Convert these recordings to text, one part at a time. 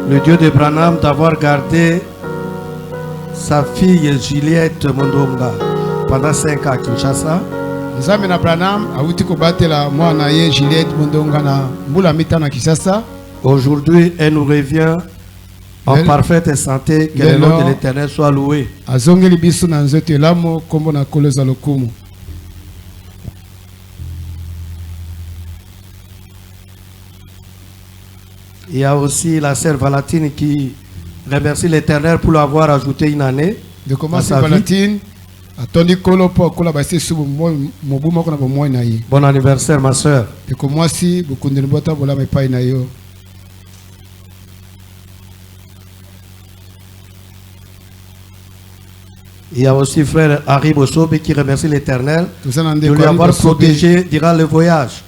Le Dieu de Branham d'avoir gardé sa fille Juliette Mondonga pendant 5 ans à Kinshasa. Aujourd'hui, elle nous revient en parfaite santé. Que le nom de l'Éternel soit loué. Il y a aussi la sœur Valentine qui remercie l'Éternel pour l'avoir ajouté une année. De commencer Valentine. Bon anniversaire, ma sœur. Il y a aussi frère Harry Bosobe qui remercie l'Éternel de lui avoir protégé durant le voyage.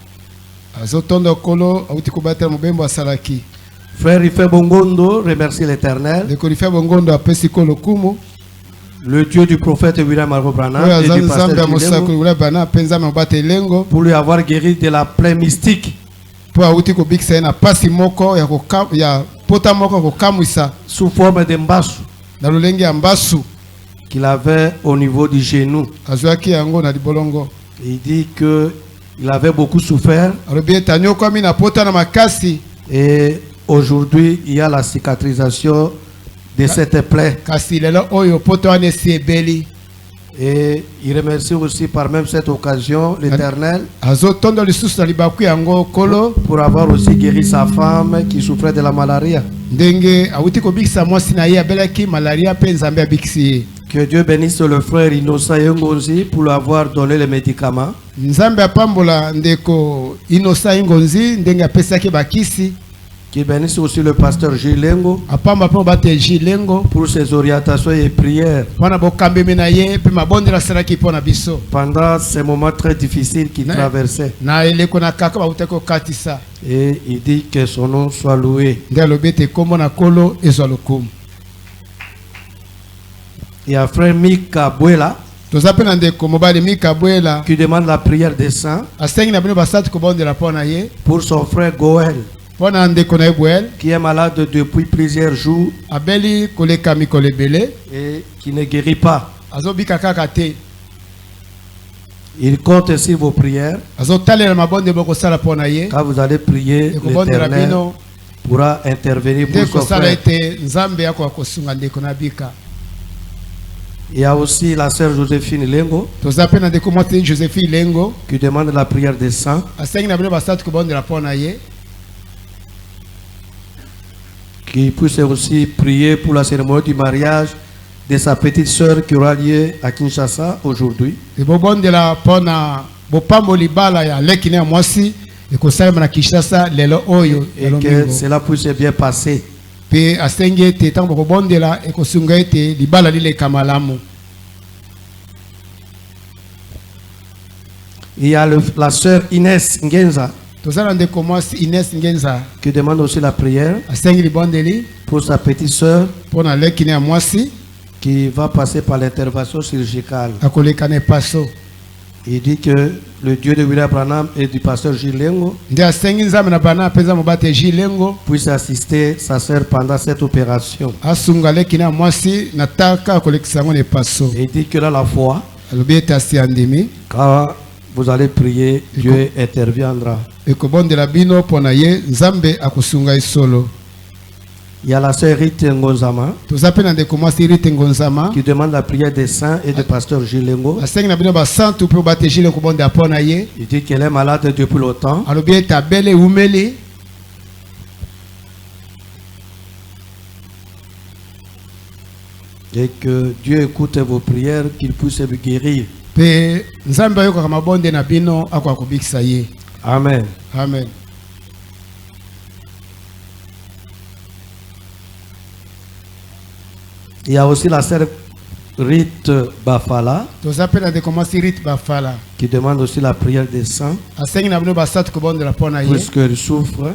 Frère Ife Bongondo remercie l'Éternel. Le Dieu du prophète William Margot Branham et du pasteur Chilengo pour lui avoir guéri de la plaie mystique. Sous forme de mbasu qu'il avait au niveau du genou. Il dit que il avait beaucoup souffert. Et aujourd'hui, il y a la cicatrisation de cette plaie. Et il remercie aussi par même cette occasion l'Éternel pour avoir aussi guéri sa femme qui souffrait de la malaria. Que Dieu bénisse le frère Innocent Ngonzi pour lui avoir donné les médicaments. Qu'il bénisse aussi le pasteur Gilengo pour ses orientations et prières pendant ces moments très difficiles qu'il traversait. Et il dit que son nom soit loué. Il y a frère Mika Buela qui demande la prière des saints pour son frère Goël qui est malade depuis plusieurs jours et qui ne guérit pas. Il compte sur vos prières. Quand vous allez prier, l'Éternel pourra intervenir pour son frère. Il y a aussi la sœur Joséphine Lengo qui demande la prière des saints. Qui puisse aussi prier pour la cérémonie du mariage de sa petite sœur qui aura lieu à Kinshasa aujourd'hui. Et que cela puisse bien passer. Il y a la sœur Inès Ngenza qui demande aussi la prière pour sa petite sœur qui va passer par l'intervention chirurgicale. Il dit que le Dieu de William Branham et du pasteur Gilengo puisse assister sa sœur pendant cette opération. Et il dit que là la foi, quand vous allez prier, Dieu interviendra. Il y a la sœur Rite Ngonzama qui demande la prière des saints et du pasteur Gilengo. Il dit qu'elle est malade depuis longtemps. Et que Dieu écoute vos prières, qu'il puisse vous guérir. Amen. Amen. Il y a aussi la sœur Rite Bafala qui demande aussi la prière des saints puisqu'elle souffre.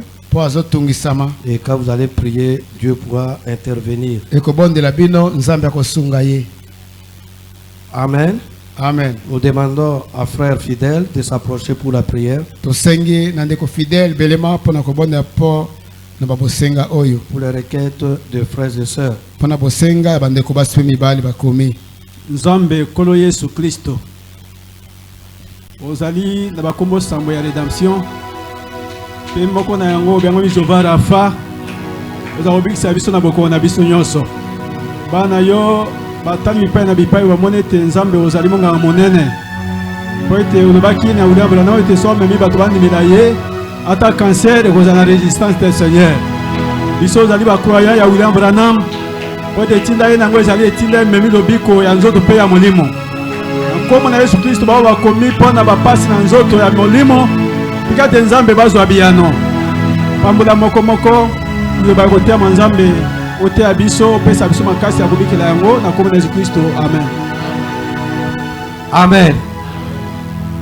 Et quand vous allez prier, Dieu pourra intervenir. Amen. Amen. Nous demandons à frère fidèle de s'approcher pour la prière. Tosengi nandeko fidèle belema pona kobonda po na babosenga oyo. Pour les requêtes de frères et sœurs. Pona bosenga bandeko baswe mibali bakomi. Nzambe kolo Yesu Kristo. Ozali na bakombo sambo ya rédemption. Pe moko na yango biango Jehova Rafa. Ozabikisa biso na boko na biso nyonso. Bana yo batami bipai na bipai bamone ete Nzambe ozali monga monene. Po ete olobaki na uliambula na ete so memi bato bandimela ye ata cancer ekozala na résistance del Seigneur. Biso ozali bakroya ya William Branham. Po ete tinda ye nango ezali etinda memi lobiko ya nzoto pe ya molimo. Comme na Yesu Kristo bao bakomi pona bapasi na nzoto ya molimo tika te Nzambe bazwa biyano. Pambola moko moko yo ba kotia Nzambe ote abiso pesa biso makasi ya kobikela yango na komona Yesu Kristo. Amen. Amen.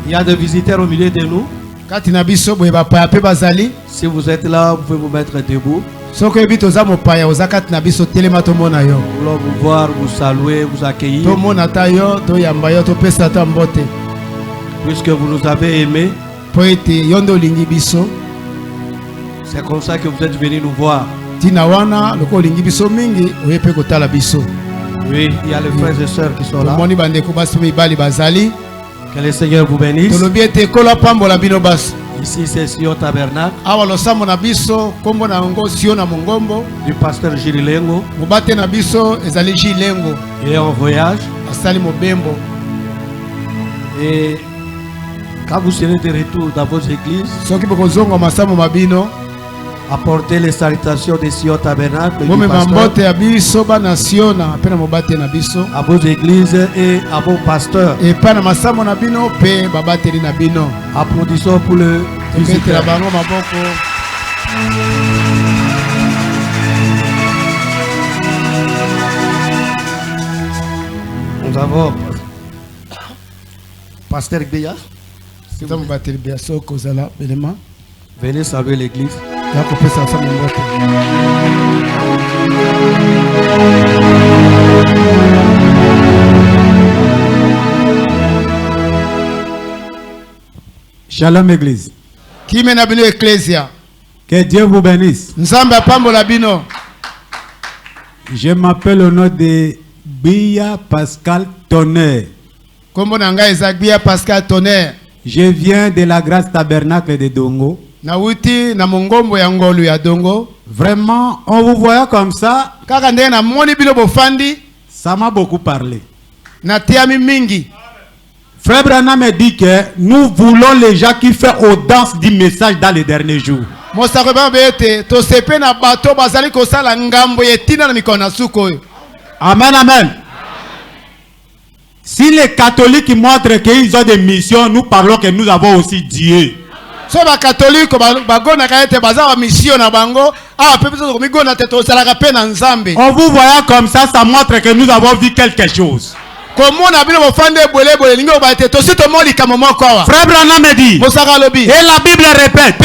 Il y a des visiteurs au milieu de nous. Kati na biso boye bapaya pe bazali. Si vous êtes là, vous pouvez vous mettre debout. Soko ebito za mopaya ozakati na biso telema to mona yo. Nous voulons vous voir, vous saluer, vous accueillir. To mona ta yo to yamba yo to pesa ta mbote. Puisque vous nous avez aimés. Po ete yondo lingi biso. C'est comme ça que vous êtes venus nous voir. Tina wana loko lingi biso mingi oyepe kotala biso. Oui, il y a les frères et sœurs qui sont là. Moni bandeko baso mibali bazali. Que le Seigneur vous bénisse. Tolobi ete kola pambola bino bas. Ici c'est Sion Tabernacle. Awa losambo na biso kombo na ngo Sion na Mongombo. Du pasteur Gilles Lengo. Mobate na biso ezali Gilles Lengo. Et en voyage. Asali Mobembo. Et quand vous serez de retour dans vos églises, soki bokozonga masambo mabino, apportez les salutations de Sion Tabernacle à vos églises et à vos pasteurs. Applaudissons pour le visiteur. Nous avons Pasteur Béa. Venez saluer l'église. Shalom église. Que Dieu vous bénisse. Je m'appelle au nom de Bia Pascal Tonnerre. Je viens de la grâce tabernacle de Dongo. Vraiment, on vous voit comme ça. Ça m'a beaucoup parlé. Frère Branham me dit que nous voulons les gens qui font audience du message dans les derniers jours. Amen, amen. Si les catholiques montrent qu'ils ont des missions, nous parlons que nous avons aussi Dieu. On vous voyant comme ça montre que nous avons vu quelque chose. Frère Branham me dit, et la Bible répète,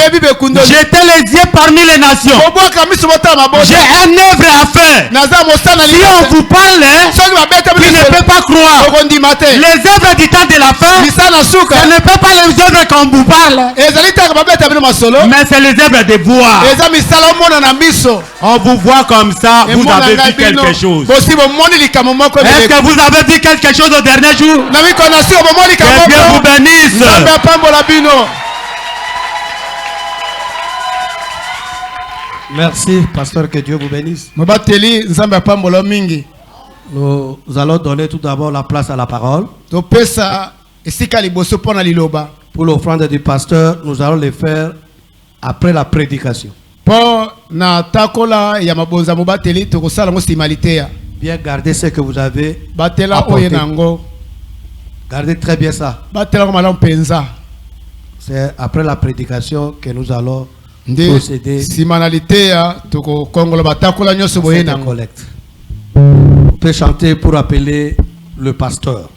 j'étais les yeux parmi les nations. J'ai un œuvre à faire. Si on vous parle, tu ne peux pas croire. Les œuvres du temps de la fin, ce ne peut pas les œuvres qu'on vous parle, mais c'est les œuvres de voir. On vous voit comme ça, vous avez vu quelque chose. Est-ce que vous avez vu quelque chose au dernier jour? Que Dieu vous bénisse. Merci, pasteur, que Dieu vous bénisse. Nous allons donner tout d'abord la place à la parole. Pour l'offrande du pasteur, nous allons le faire après la prédication. Bien garder ce que vous avez apporté. Gardez très bien ça. C'est après la prédication que nous allons procéder à cette collecte. On peut chanter pour appeler le pasteur.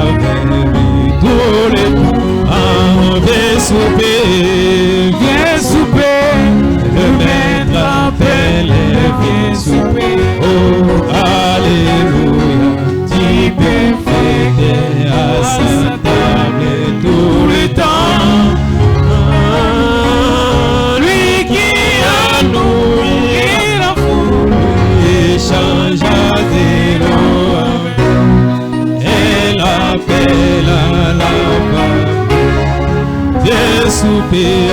avec lui tous les temps. Viens souper, le maître appelle, viens souper. Oh, alléluia, tu peux fêter à sa table tout le temps. Lui qui a nourri la foule échangea des lois. Elle appelle à la femme, viens souper.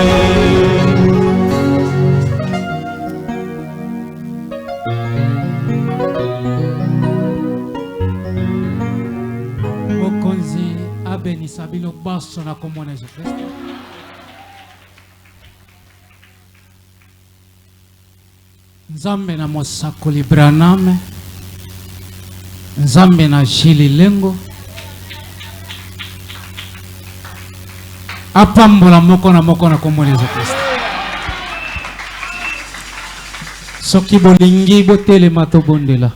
Mokonzi abenisa bino baso na kombo na Yesu Kristo. Nzambe na mosakoli Branham, Nzambe na Jili Lengo, apambola moko na kombo na Yesu Kristo. Soki bolingi botelema tobondela.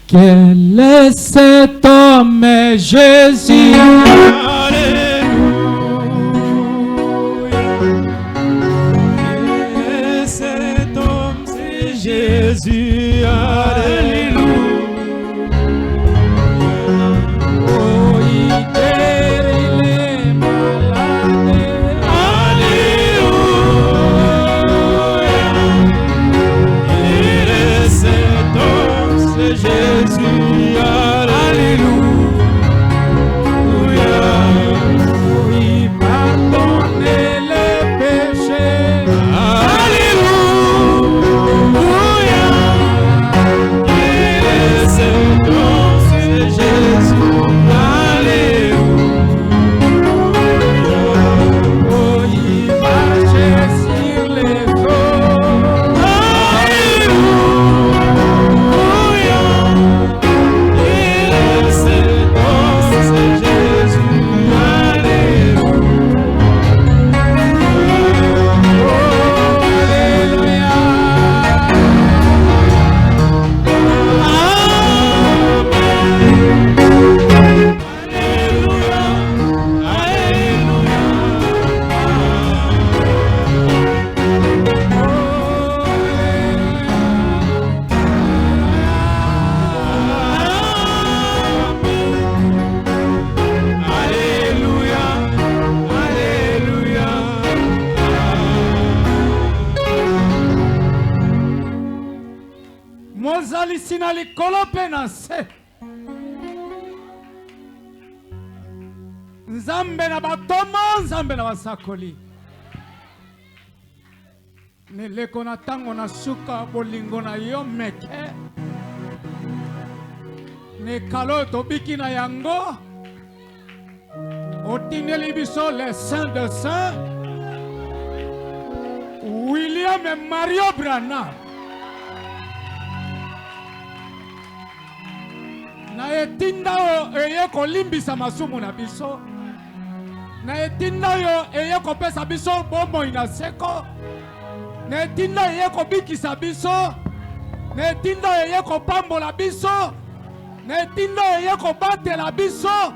Quel est cet homme, Jésus? Alléluia. Et cet homme, c'est Jésus. Alléluia. Oh, il guérit les malades. Alléluia. Et cet homme, c'est Jésus. Sina likolo pe na se. Nzambe na batomo, Nzambe na basakoli. Neleko na tango na suka bolingo na yo meke. Ne kalo tobiki na yango. Otineli biso les saints de saints. William et Mario Branham. Na etinda yo eye kolimbisa masumu na biso. Na etinda yo eye kopesa biso bomoi na seko. Na etinda eye kobikisa biso. Na etinda eye kopambola biso. Na etinda eye kobatela biso.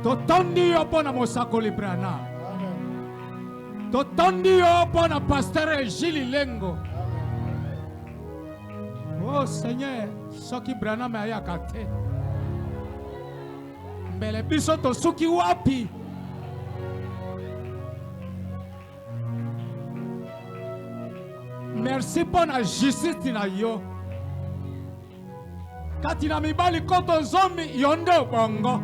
Totondi yo pona mosakoli Branham. Totondi yo pona pasteur Jili Lengo. Oh Seigneur, soki Branham ayaka te. Mbele biso tosuki wapi? Merci pour la justice na yo. Kati na mibali koto zomi yonde bongo.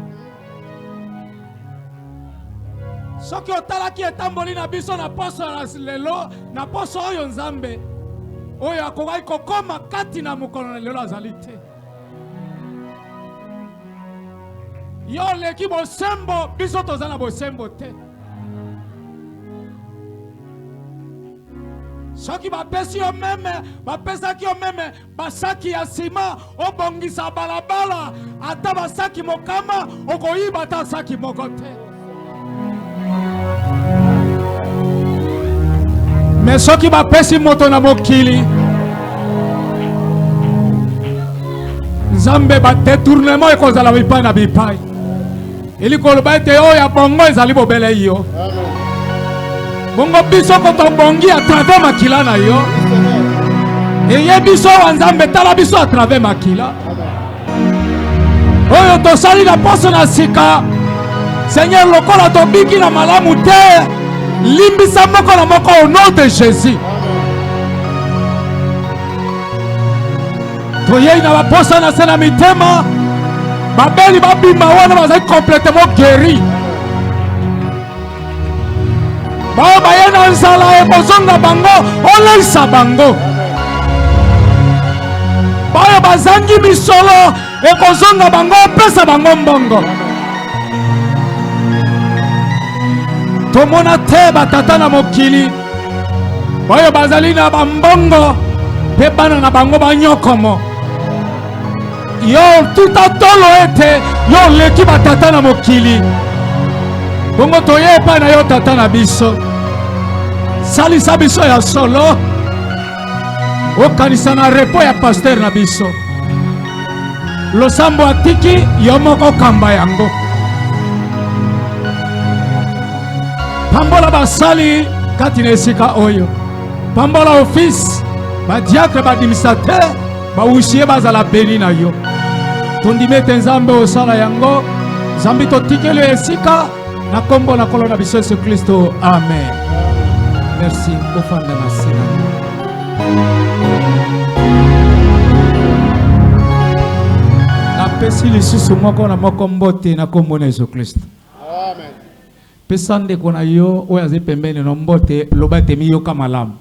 Soki otalaki etamboli na biso na poso lelo na poso oyo Nzambe. Oyo akokai kokoma kati na mokolo na lelo azali te. Yo leki bosembo biso toza na bosembo te. Soki bapesi yo meme, bapesaki yo meme basaki ya sima obongisa balabala ata basaki mokama okoyiba ata saki moko te. Mais soki bapesi moto na mokili Nzambe ba détournement ekozala bipai na bipai. Eli koloba ete oyo bongo ezali bobele yo. Bongo biso koto bongi à travers makila na yo. Eye biso wa Nzambe tala biso à travers makila. Oyo tosali na poso na sika. Seigneur lokola tobiki na malamu te. Limbisa moko na moko au nom de Jésus. Toyei na baposa na sena mitema. Babeli babima wana bazali complètement guéri. Bao bayena nzala ebozonga bango oleisa bango. Bao bazangi misolo ekozonga bango pesa bango mbongo. Tomona te batata na mokili. Bao bazali na bambongo pe bana na bango banyokomo. Yo tout à tolo ete yo leki batata na mokili. Bongo toye pa na yo tata na biso. Salisa biso ya solo. Okanisa na repo ya pasteur na biso. Losambo atiki yo moko kamba yango. Pambola basali kati na esika oyo. Pambola office ba diacre ba administrateur ba ushie bazala beni na yo. Tondimete Nzambe osala yango. Zambi totikele esika na kombo na kolona biso Yesu Kristo. Amen. Merci. Ofanda na sena. Napesi lisusu moko na moko mbote na kombo na Yesu Kristo. Amen. Pesande kona yo oyo aze pembeni no mbote loba temi yo kamalamu.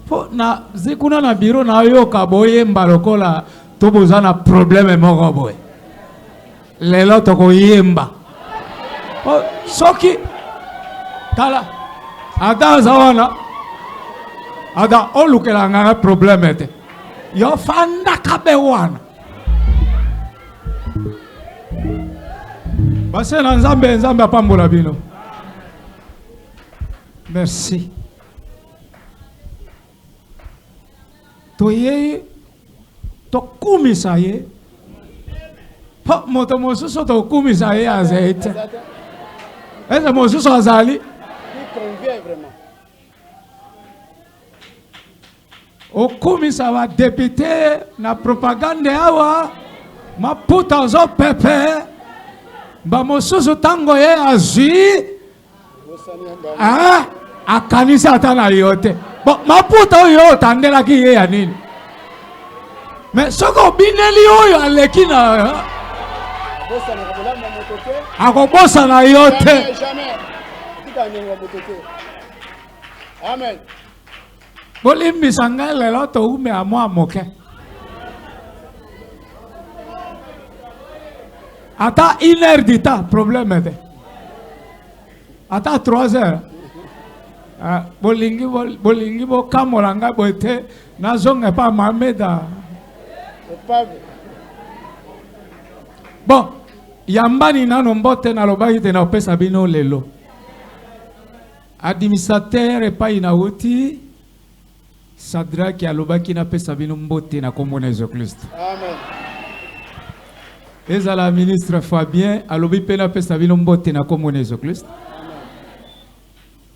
Po na zikuna na biro na yo kaboye mbalokola toboza na problème moko boye. Lelo toko yemba. Po soki tala ada zawana ada olukela ngana problème te. Yo fanda kabe wana. Base na Nzambe apambola bino. Merci. Toye tokumisa ye. Pa moto mosusu tokumisa ye azete. Eza mosusu azali. Il convient vraiment. Okumisa wa député na propagande awa maputa zo pepe. Ba mosusu tango ye azui. Akanisa atana yote. Bon, maputa oyo tandela ki ye ya nini? Mais soko bineli oyo aleki na akobosa na yote. Amen. Bolimbi sanga lelo to ume amwa moke. Ata 1 heure du temps, problème est. Ata 3 heures. Bolingi bo kamolanga bote nazonga pa mameda. Bon, yambani nano mbote na lobaki te na opesa bino lelo. Administrateur epai na uti Sadraki alobaki na pesa bino mbote na kombo na Yesu Kristo. Amen. Ezala ministre Fabien alobi pe na pesa bino mbote na kombo na Yesu Kristo.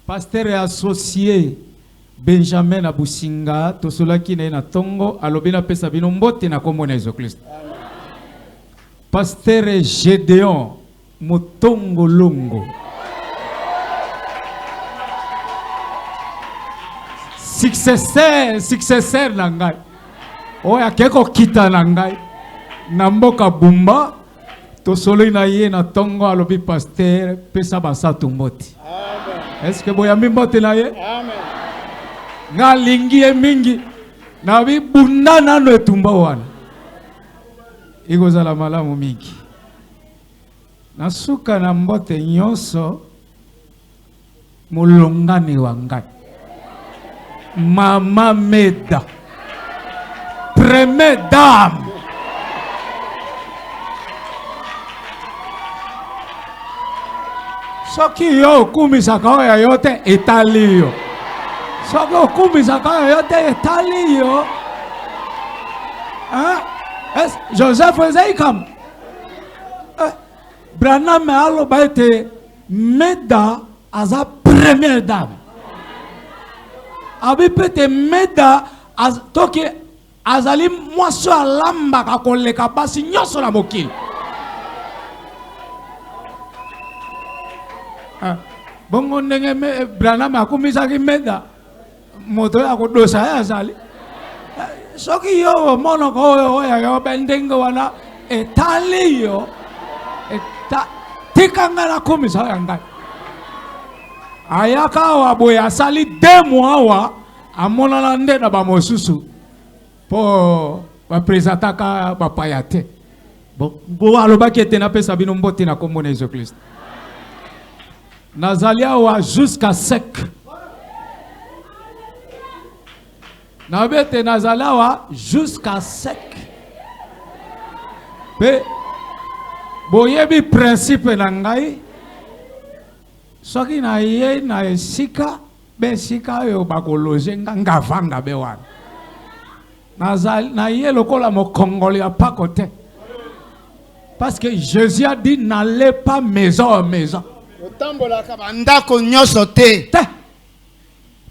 Pasteur et associé Benjamin Abusinga tosolaki na tongo alobi na pesa bino mbote na kombo na Yesu Kristo. Pasteur Gédéon Motongo Longo successeur na ngai oya keko kita na ngai na mboka Bumba tosoli na ye na tongo alobi pasteur pesa basatu mbote. Amen. Est-ce que boyambi mbote na ye? Amen. Nga lingi ye mingi na bibunda nano etumba wana ikozala malamu mingi nasuka na mbote nyonso mulongani wa ngai Mama Meda Première dame soki yo okumisaka oyo yote etali yo soki okumisaka oyo yote etali yo Hein? Joseph faisait comme Branham a été Meda à sa première dame. Abi peut-être Meda à toki azali moiso alamba ka koleka basi nyoso la mokili. Bongo ndenge Branham akumisa ki Meda moto ya kodosa ya azali. Soki yo mono ko ya bendengo wana etali yo tikanga na komisa yanga ayaka wa boya sali 2 mois wa amona na nde na ba mosusu po ba presentaka ba payate bo aloba ki ete na pesa bino mbote na kombo na Yesu Christ nazalia wa jusqu'à sec na bete nazalia wa jusqu'à sec pe boyebi principe na ngai soki na ye na esika be sika yo bakoloje nga vanga be wana na ye lokola mokongoli ya pakote parce que Jésus a dit n'allez pas maison en maison otambolaka bandako nyonso te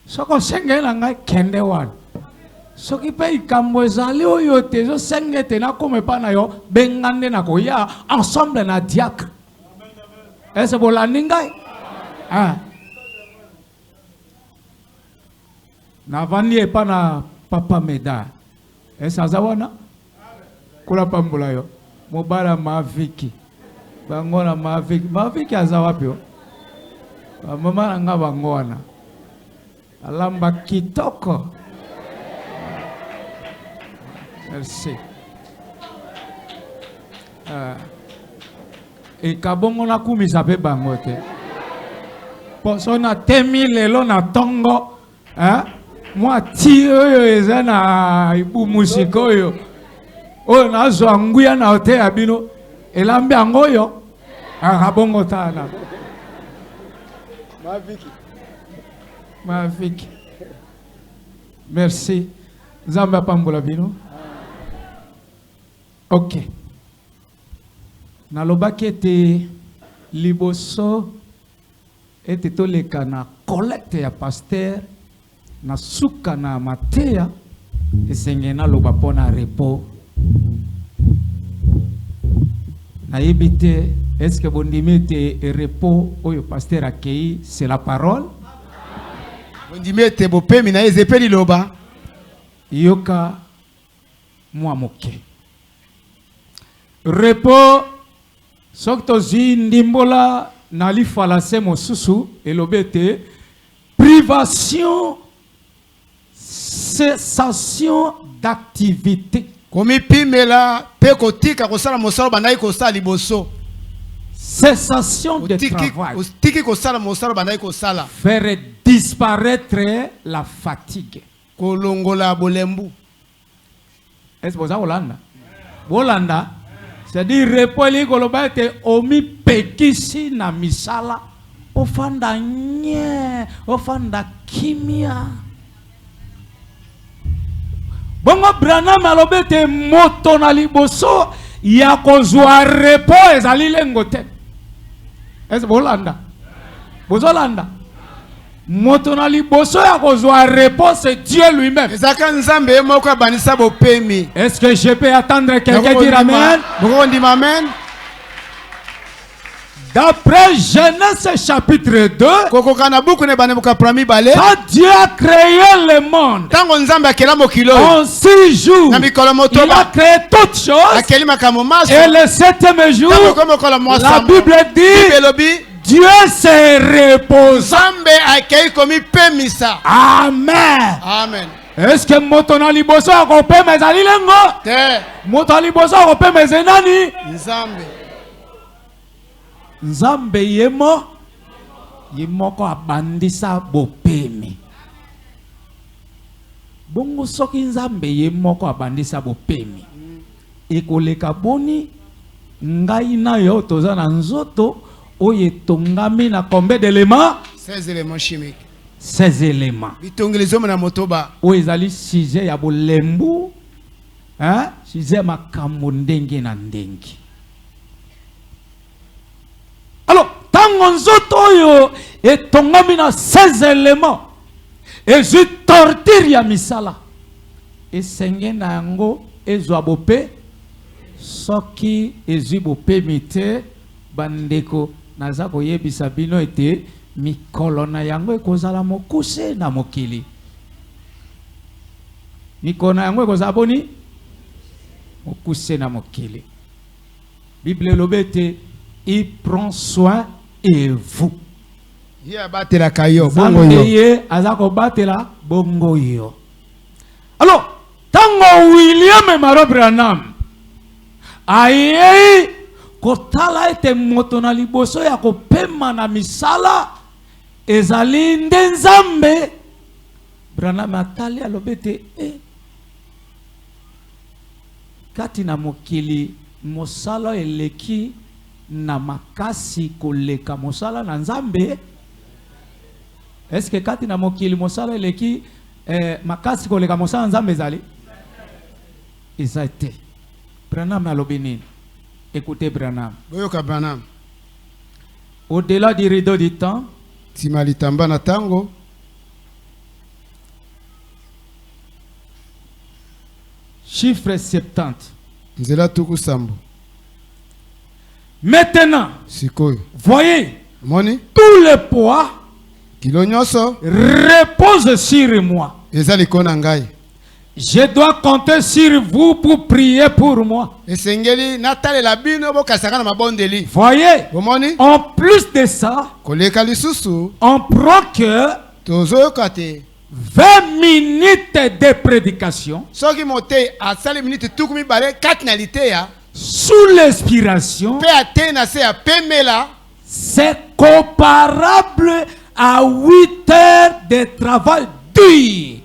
soko senge na ngai kende wana soki pe ikambo ezali oyo te ezosenge te nakoma epa na yo bengande na koya ensemble na diacre ese bolandi ngai navandi epa na papa Meda ese aza wana kula pambola yo mobala maviki bango na maviki aza wapi yo bamama na nga bango wana alamba kitoko. Merci. Et kabongo na kumisa pe bangote. Poso na temi lelo na tongo, moi ti oyo eza na ibu musiko oyo. Oyo na zo nguya na hotel abino elambi angoyo. Kabongo tana. Maviki. Merci. Zamba pambola bino. Ok. Nalobaki ete liboso ete toleka na collecte ya pasteur na suka na mateya esenge naloba mpona repos. Nayebi te est-ce que bondimi ete repos oyo pasteur akei c'est la parole? Bondimi ete bopemi na ezepeli loba yoka mwa moke. Repos sokto zi ndimbola nali falase mosusu elobete privation cessation d'activité komi pimela pe kotika kosala mosalo bandai kosala liboso cessation de travail tiki kosala mosalo bandai kosala faire disparaître la fatigue kolongola bolembu. Est-ce que vous Hollanda Hollanda c'est-à-dire repos li koloba ete omi pekisi na misala ofanda nye ofanda kimia bongo Branham alobi ete moto na liboso ya kozwa repos ezali lengo te. Est-ce Hollanda bozolanda moto na liboso ya kozwa repos c'est Dieu lui-même. Ezaka nzambe moko abanisa bopemi. Est-ce que je peux attendre quelqu'un dire amen? Amen. D'après Genèse chapitre 2, quand Dieu a créé le monde en 6 jours, il a créé toutes choses et le 7e jour, la Bible dit Dieu s'est reposé. Amen. Amen. Est-ce que moto na liboso akope mezali lengo? Te. Moto na liboso akope mezenani? Nzambe. Nzambe yemoko abandisa bopemi. Bongo soki nzambe yemoko abandisa bopemi. Ekoleka boni ngai na yo toza na nzoto oye tongami na combien d'éléments? 16 éléments chimiques. 16 éléments. Bitongelezo na motoba. O ezali sujet ya bolembu hein size makambo ndenge na ndenge. Alors tango nzoto oyo etongami na 16 éléments ezwi torture ya misala esenge na yango ezwa bope soki ezwi bope mite bandeko naza koyebisa bino ete mikolo na yango ekozala mokuse na mokili. Mikolo na yango ekozala boni mokuse na mokili. Bible elobi ete il prend soin et vous. Ye abatela kayo bongo Zambe yo. ye azako batela bongo yo. Alors, tango William Maro Branham aye kotala ete moto na liboso ya kopema na misala ezali nde Nzambe, Branham atali alobete kati na mokili mosala eleki na makasi koleka mosala na Nzambe. Est-ce que kati na mokili mosala eleki makasi koleka mosala na Nzambe ezali? Ezate. Branham alobi nini? Écoutez Branham. Boyoka Branham. Au-delà du rideau du temps, Timalitamba na tango. chiffre 70. Nzela tuku sambo. Maintenant, Sikoyo. voyez, Moni. tout le poids Kilo nyoso. repose sur moi. Ezali kona ngai. Je dois compter sur vous pour prier pour moi. Esengeli natale la bino bo kasaka na mabondeli. Voyez, Bomoni. en plus de ça, Koleka lisusu. on prend que Tozoyoka te. 20 minutes de prédication Soki mote asali minute tukumi bale katinalité ya. sous l'inspiration, Pe atena se ya pemela. c'est comparable à 8 heures de travail dur.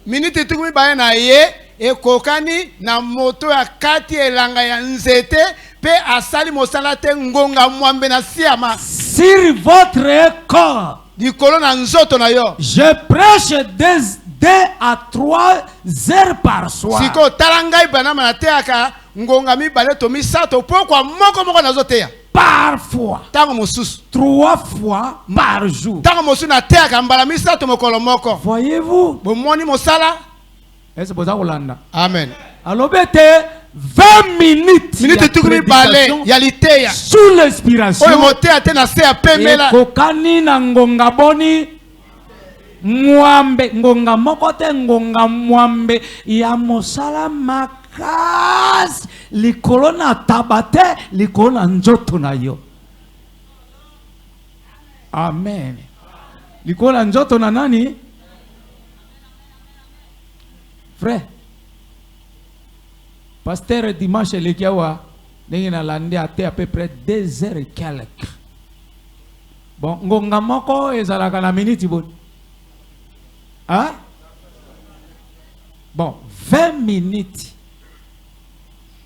Minute tukumi bale na ye. Ekokani na moto ya kati elanga ya nzete. Pe asali mosala te ngonga mwambe na siama. Sur votre corps, Dikolo na nzoto na yo. je prêche 2 à 3 heures par soir. Siko talangai banama na teaka ngonga mibale to misato pokwa moko na zoteya. Parfois, Tango mosusu. 3 fois par jour. Tango mosusu na teaka mbala misato mokolo moko. Voyez-vous? Bomoni mosala. Est-ce que vous avez Amen. alors, 20 minutes. Minute tukumi bale ya liteya. Sous l'inspiration. Oyo mote atena se ya pemela. Kokani na ngonga boni mwambe ngonga mokote ngonga mwambe ya mosala makasi likolo na tabate likolo na nzoto na yo. Amen. Likolo na nzoto na nani? Frère. Pasteur dimanche lekiawa ndenge na landi ate à peu près 2 heures et quelques. Bon, ngonga moko ezalaka na minute bon. Hein? Bon, 20 minutes.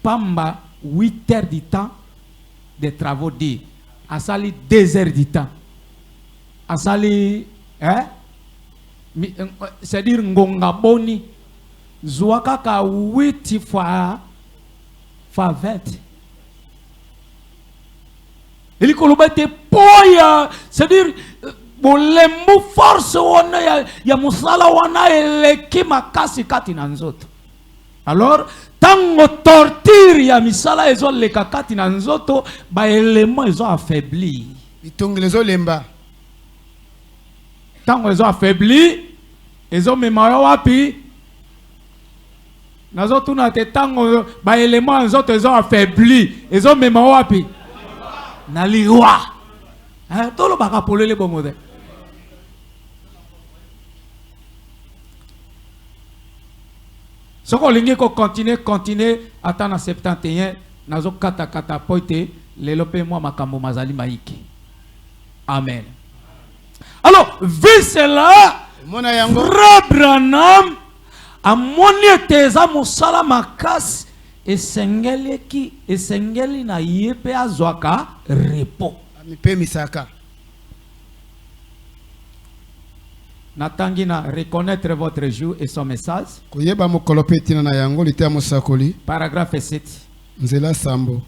Pamba 8 heures du temps de travaux dits. Asali 2 heures du temps. Asali, hein? C'est-à-dire ngonga boni. Zouakaka 8 fois 20. Il kolobete poya, c'est-à-dire bolembo force wana ya musala wana eleki makasi kati na nzoto. Alors tango torture ya misala ezo leka kati na nzoto ba élément ezo affaibli. Itongelezo lemba. Tango ezo affaibli ezo memayo wapi? Nazo tuna te tango ba élément nzoto ezo affaibli ezo memayo wapi? Na liwa. Hein, tolo baka polele bongo de. Soko lingi ko continuer atana 71 nazo kata poite lelo pe moi makambo mazali maiki. Amen. Alors, vu cela, Mona yango. Frère Branham amoni teza musala makasi esengeli na yepe azwaka repos. Mipe misaka. natangi na reconnaître votre jour et son message. Koyeba mokolo pe tina na yango lite ya mosakoli. Paragraphe 7. Nzela sambo.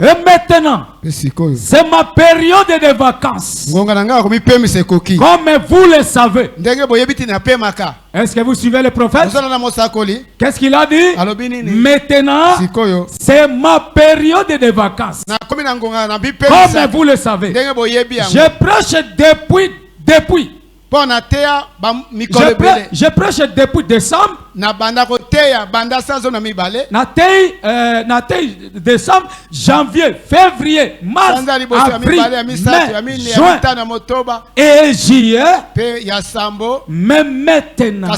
Et maintenant, c'est ma période de vacances. Comme vous le savez. Est-ce que vous suivez le prophète? Qu'est-ce qu'il a dit? Maintenant, c'est ma période de vacances. Comme vous le savez. Je prêche depuis. Je prêche depuis décembre. Décembre, janvier, février, mars, avril, mai, juin et juillet. Mais maintenant,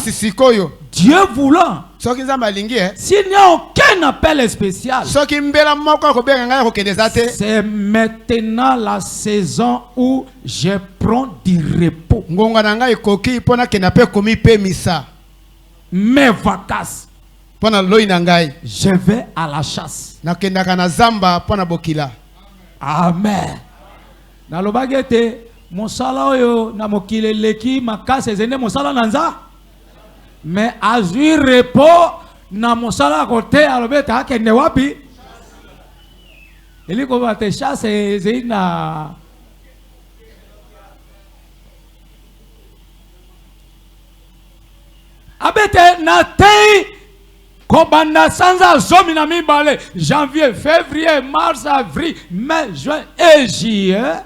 Dieu voulant, s'il n'y a aucun appel spécial, c'est maintenant la saison où je prends du repos. Mes vacances, je vais à la chasse. Amen. Nalobagete mosala oyo na mokile leki makase zende mosala nanza. Mais azui repos na mosala kote alobeta akende wapi? Eliko bate chasse zina abete na tei kobanda sanza zomi na mibale janvier, février, mars, avril, mai, juin et juillet.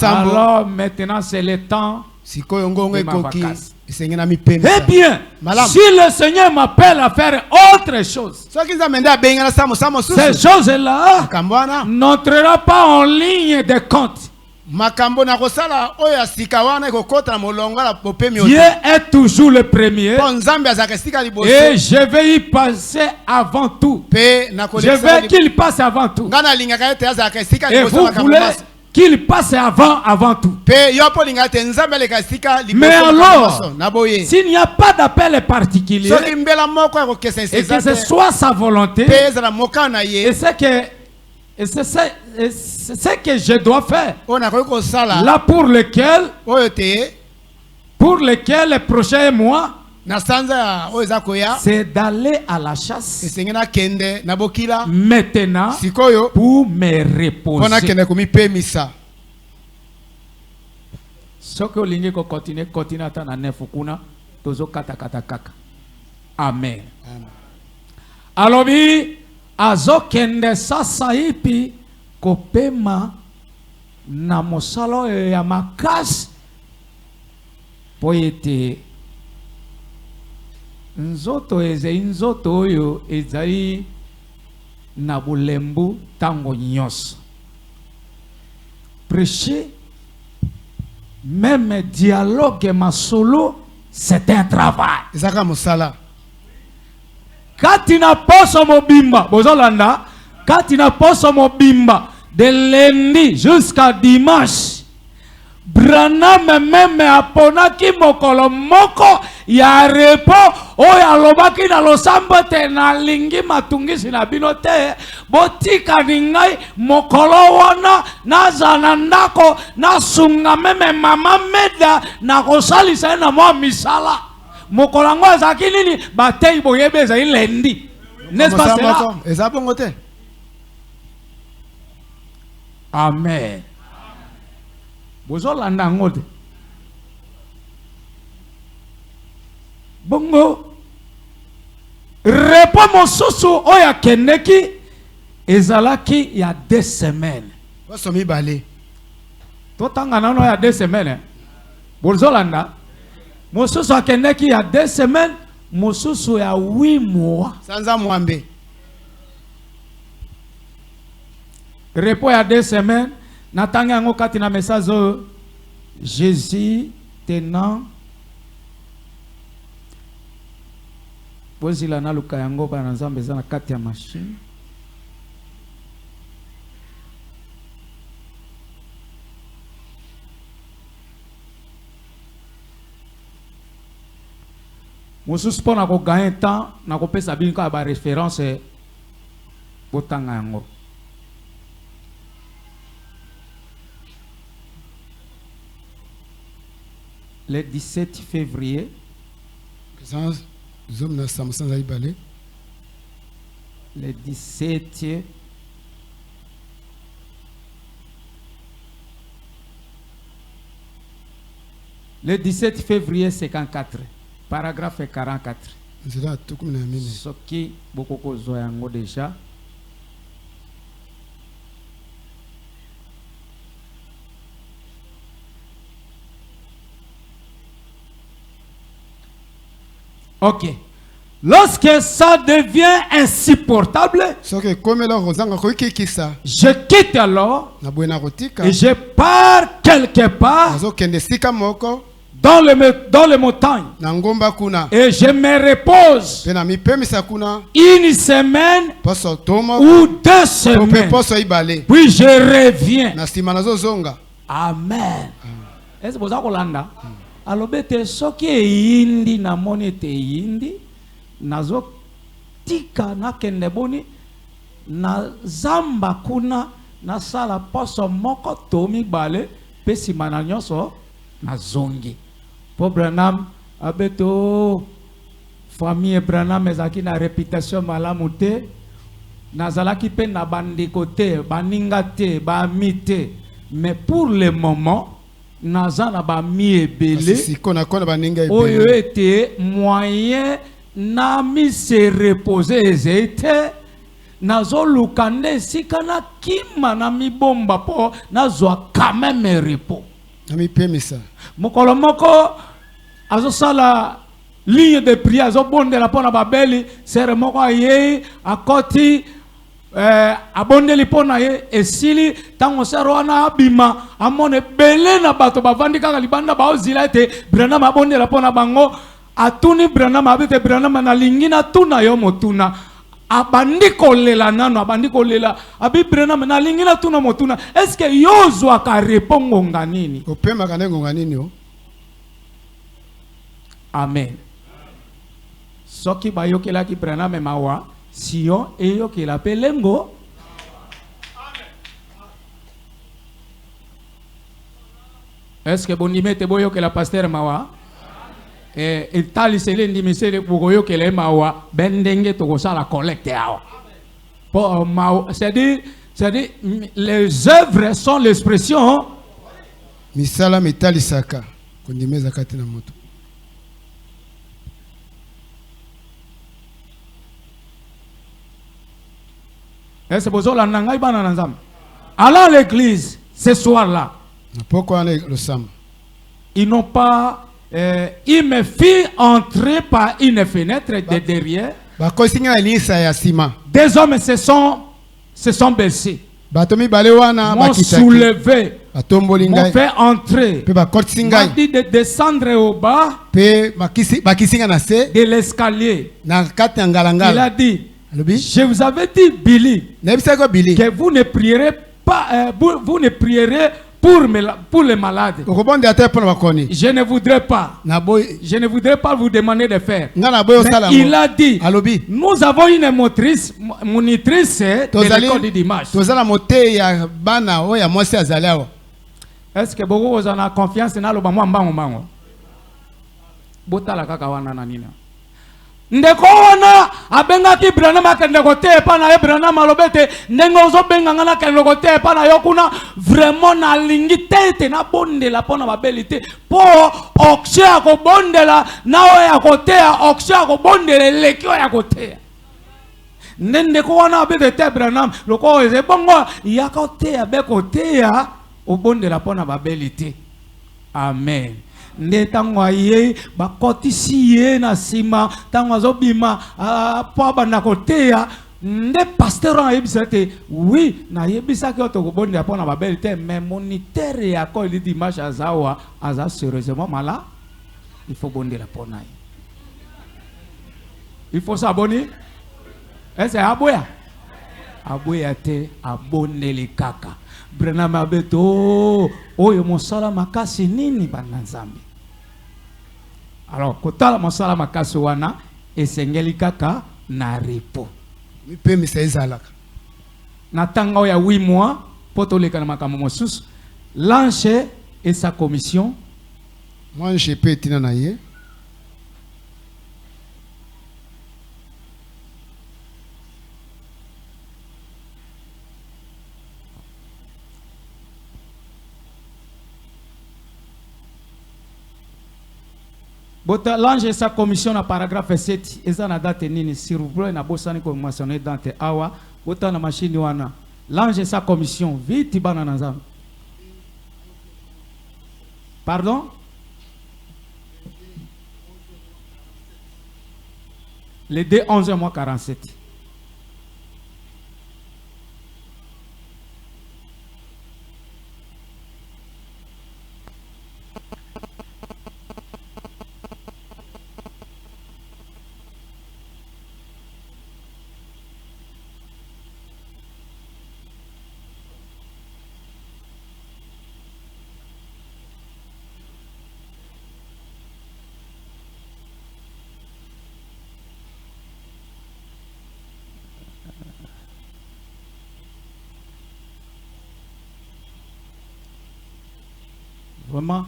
Alors maintenant c'est le temps de ma vacance. Eh bien, si le Seigneur m'appelle à faire autre chose, ces choses-là n'entrera pas en ligne de compte. Dieu est toujours le premier et je vais y passer avant tout. Je veux qu'il passe avant tout. Et vous voulez qu'il passe avant tout. Mais alors, s'il n'y a pas d'appel particulier et que ce soit sa volonté, et c'est ce que je dois faire, là pour lequel le prochain mois, c'est d'aller à la chasse maintenant pour me reposer. Ce que l'ingé continue à na nefukuna tozo kata kaka. Amen. Alors bi azokende sasa ipi kopema na mosalo ya makasi poete nzoto nzoto oyo ezali na bulembu tango nyos. Prêcher, même dialogue ma solo, c'est un travail. Katina poso mobimba, bozolanda, katina poso mobimba de lundi jusqu'à dimanche. Branham même aponaki mokolo moko ya repo oya lobaki na losambo te na lingi matungisi na binote botika ningai mokolo wana nazana ndako nasunga meme mama meda na kosalisa na mwa misala mokolo ngo azaki nini batei boyebeza ilendi n'est-ce pas cela? Amen. Bozolanda ngode bongo repo mosusu oya keneki ezalaki ya 2 semaines. Totanga nano ya 2 semaines. Bozolanda mosusu akeneki ya 2 semaines, mosusu ya 8 mois. Sanza mwambe. Repo ya 2 semaines. Natanga ngo kati na message Jésus tenant pozila na luka yango bana nzambe za na kati ya machine mosusu pona ko gagner temps na ko pesa binko ba référence botanga yango. le 17 février. Le 17 Le 17 février 54, paragraphe 44. Ce qui beaucoup de déjà. Ok. Lorsque ça devient insupportable, je quitte alors et je pars quelque part dans les montagnes et je me repose une semaine ou 2 semaines, puis je reviens. Amen. Est-ce que vous avez alobete soki yindi na monete yindi nazo tika na kende boni na zamba kuna na sala poso moko tomi bale pesi mananyoso na zongi po Branham abeto famille Branham ezaki na réputation malamu te nazalaki pe na bandeko te baninga te baami te mais pour le moment nazana ba mi ebele oyo ete moyen na mi se reposer ezete nazo lukande sikana kima na mi bomba po nazwa quand même repos nami pemisa mokolo moko azo sala ligne de prière azo bondela pona babeli sere moko aye akoti abondeli pona ye esili tango serwana abima amone bele na bato bavandi kaka libanda baozila ete Branham abondela pona bango atuni Branham abete Branham na lingina tuna yo motuna abandi kolela nano abandi kolela abi Branham na lingina tuna motuna est-ce que yozwa ka repongo nganini opema kanengo nganini o amen soki bayokela ki Branham mawa Sion et yo qui l'appelle Lengo. Est-ce que bon nimete boyo que la pasteur mawa? Et tali sele ndimisele boyo que le mawa bendenge to la collecte awa. Pour mawa, c'est-à-dire les œuvres sont l'expression. Misala metali saka kondimeza kati na moto. Est-ce que vous allez à l'église ce soir-là? Ils n'ont pas. Ils me firent entrer par une fenêtre de derrière. Des hommes se sont baissés. M'ont soulevé. M'ont fait entrer. M'a dit de descendre au bas de l'escalier. Il a dit. Je vous avais dit, Billy, que vous ne prierez pas, vous ne prierez pour les malades. Je ne voudrais pas. Je ne voudrais pas vous demander de faire. Mais il a dit, nous avons une monitrice de l'école du dimanche. Est-ce que vous avez confiance dans le bambo? Botala kaka wana na nina. Ndeko wana abenga ki Branham akende kote pa na Branham alobete ndengo zo benga ngana kende kote pa na yokuna vraiment na lingi tete na bondela pona babelite po oksha ko bondela nawe ya kote oksha ko bondela lekio ya kote ndeko wana abete te Branham loko eze bongo ya kote ya be kote ya obondela pona babelite amen. Nde tango aye bakotisi ye na sima tango azobima po bana koteya nde pasteur ayebisa te oui na yebisa ke otokobonde apona babeli te mais moniteur ya ko li dimanche azawa aza sérieusement malade il faut bonde la pona il faut s'abonner est-ce aboya te aboneli kaka Branham abeto oyo mosala makasi nini bana nzambe. Alors kotala mosala makasi wana esengeli kaka na repo mipe misezalaka na tanga ya 8 mois poto leka na makambo mosusu l'ange et sa commission Moi, je peux être dans aïe. L'ange et sa commission na paragraphe 7 eza na date nini s'il vous plaît na bosani ko mentionner date awa bota na machine wana l'ange et sa commission vite bana nanzam. Pardon? Le D 11h47. Vraiment.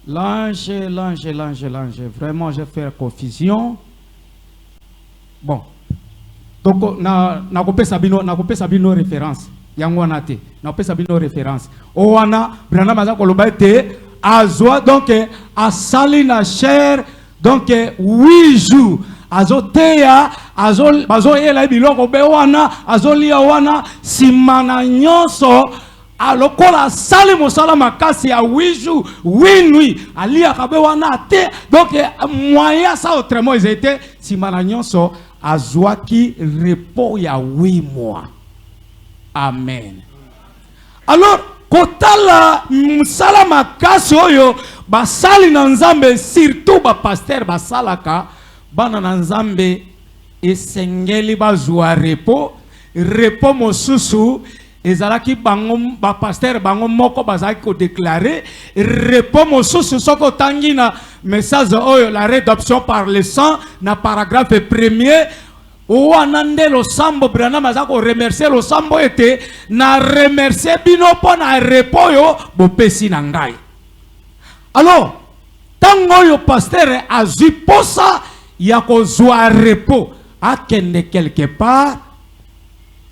L'ange, vraiment, je fais confusion. Bon. Donc, na coupe sabino référence. Yangwana te. Na coupe sabino référence. Owana, Brana Maza Koloba te. Azwa, donc, a sali na chair. Donc 8 jours azoteya azo ela biloko be wana azolia wana simana nyonso alokola sali mosala makasi ya 8 jours 8 nuits alia kabe wana te donc moyen ça autrement ils étaient simana nyonso azwaki repos ya 8 mois. Amen. Alors kotala msala makasi oyo basali na nzambe surtout ba pasteur basalaka bana na nzambe esengeli bazwa repos mosusu ezalaki bango ba pasteur bango moko bazaki ko déclarer repos mosusu soko tangi na message oyo la rédemption par le sang na paragraphe premier wana nde losambo Branham aza ko remercier losambo ete na remercier bino po na repos yo bopesi na ngai. Alors tango yo pasteur azui posa ya kozwa repos akende quelque part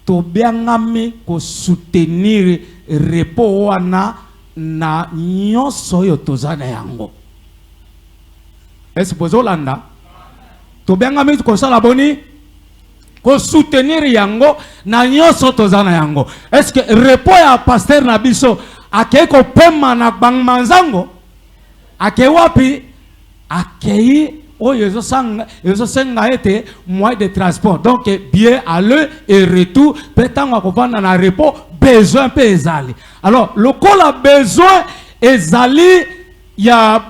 to biangami ko soutenir repos wana na nyonso yo tozana yango. Est-ce pozolanda to biangami ko sala boni ko soutenir yango na nyonso tozana yango. Est-ce que repos ya pasteur na biso akei ko pema na bangmanzango akei wapi akei oyo ezosenga ete moyen de transport donc bien aller et retour petango akovanda na repos besoin pe ezali. Alors lokola besoin ezali ya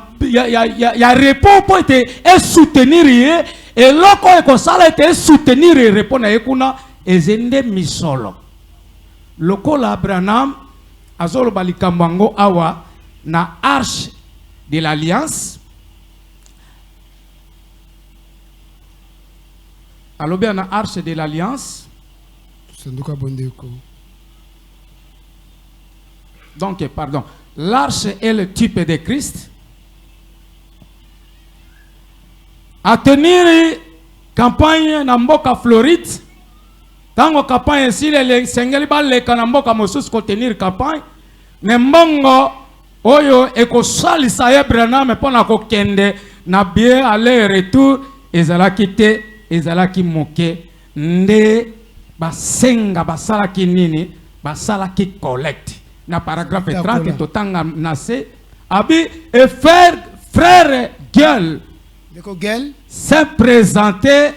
repos po ete e soutenir ye et loko ekosala ete soutenir et répondre à ekuna ezende misolo. Lokola Branham azolo balikambango awa na arche de l'alliance. Alors bien na arche de l'alliance. Donc pardon, l'arche est le type de Christ. À tenir campagne na mboka Floride, tango campagne ici les sengeli ba le kanamboka mosus ko tenir campagne, ne mbongo oyo ekosalisa ye Branham pona ko kende na bien aller retour ezalaki te ezalaki moke nde basenga basalaki nini basalaki collecte na paragraphe 30 totanga nase abi et frère gueule s'est présenté,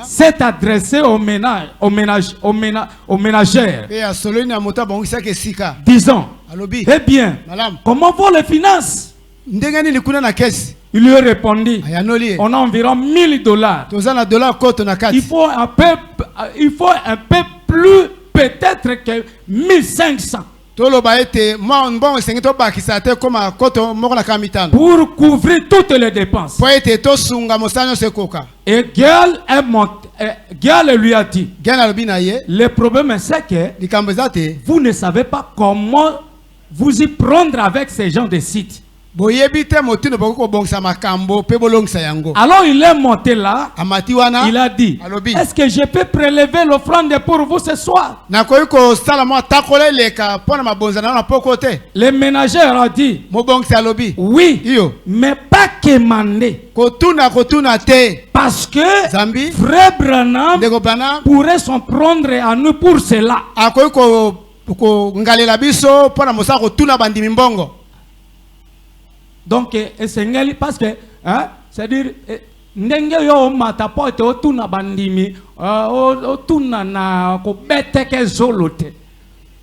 s'est adressé aux ménagères. Disons, eh bien, comment vont les finances? Il lui a répondu, on a environ $1000. Il faut un peu plus, peut-être que 1500. pour couvrir toutes les dépenses. Et Gaël lui a dit, le problème c'est que vous ne savez pas comment vous y prendre avec ces gens de sites. Alors il est monté là, il a dit, est-ce que je peux prélever l'offrande pour vous ce soir? Le ménagère a dit, oui, mais pas quémander. Parce que Frère Branham pourrait s'en prendre à nous pour cela. Donc, parce que, c'est-à-dire, ndenge yo matapote otuna bandimi otuna na ko bete ke zolote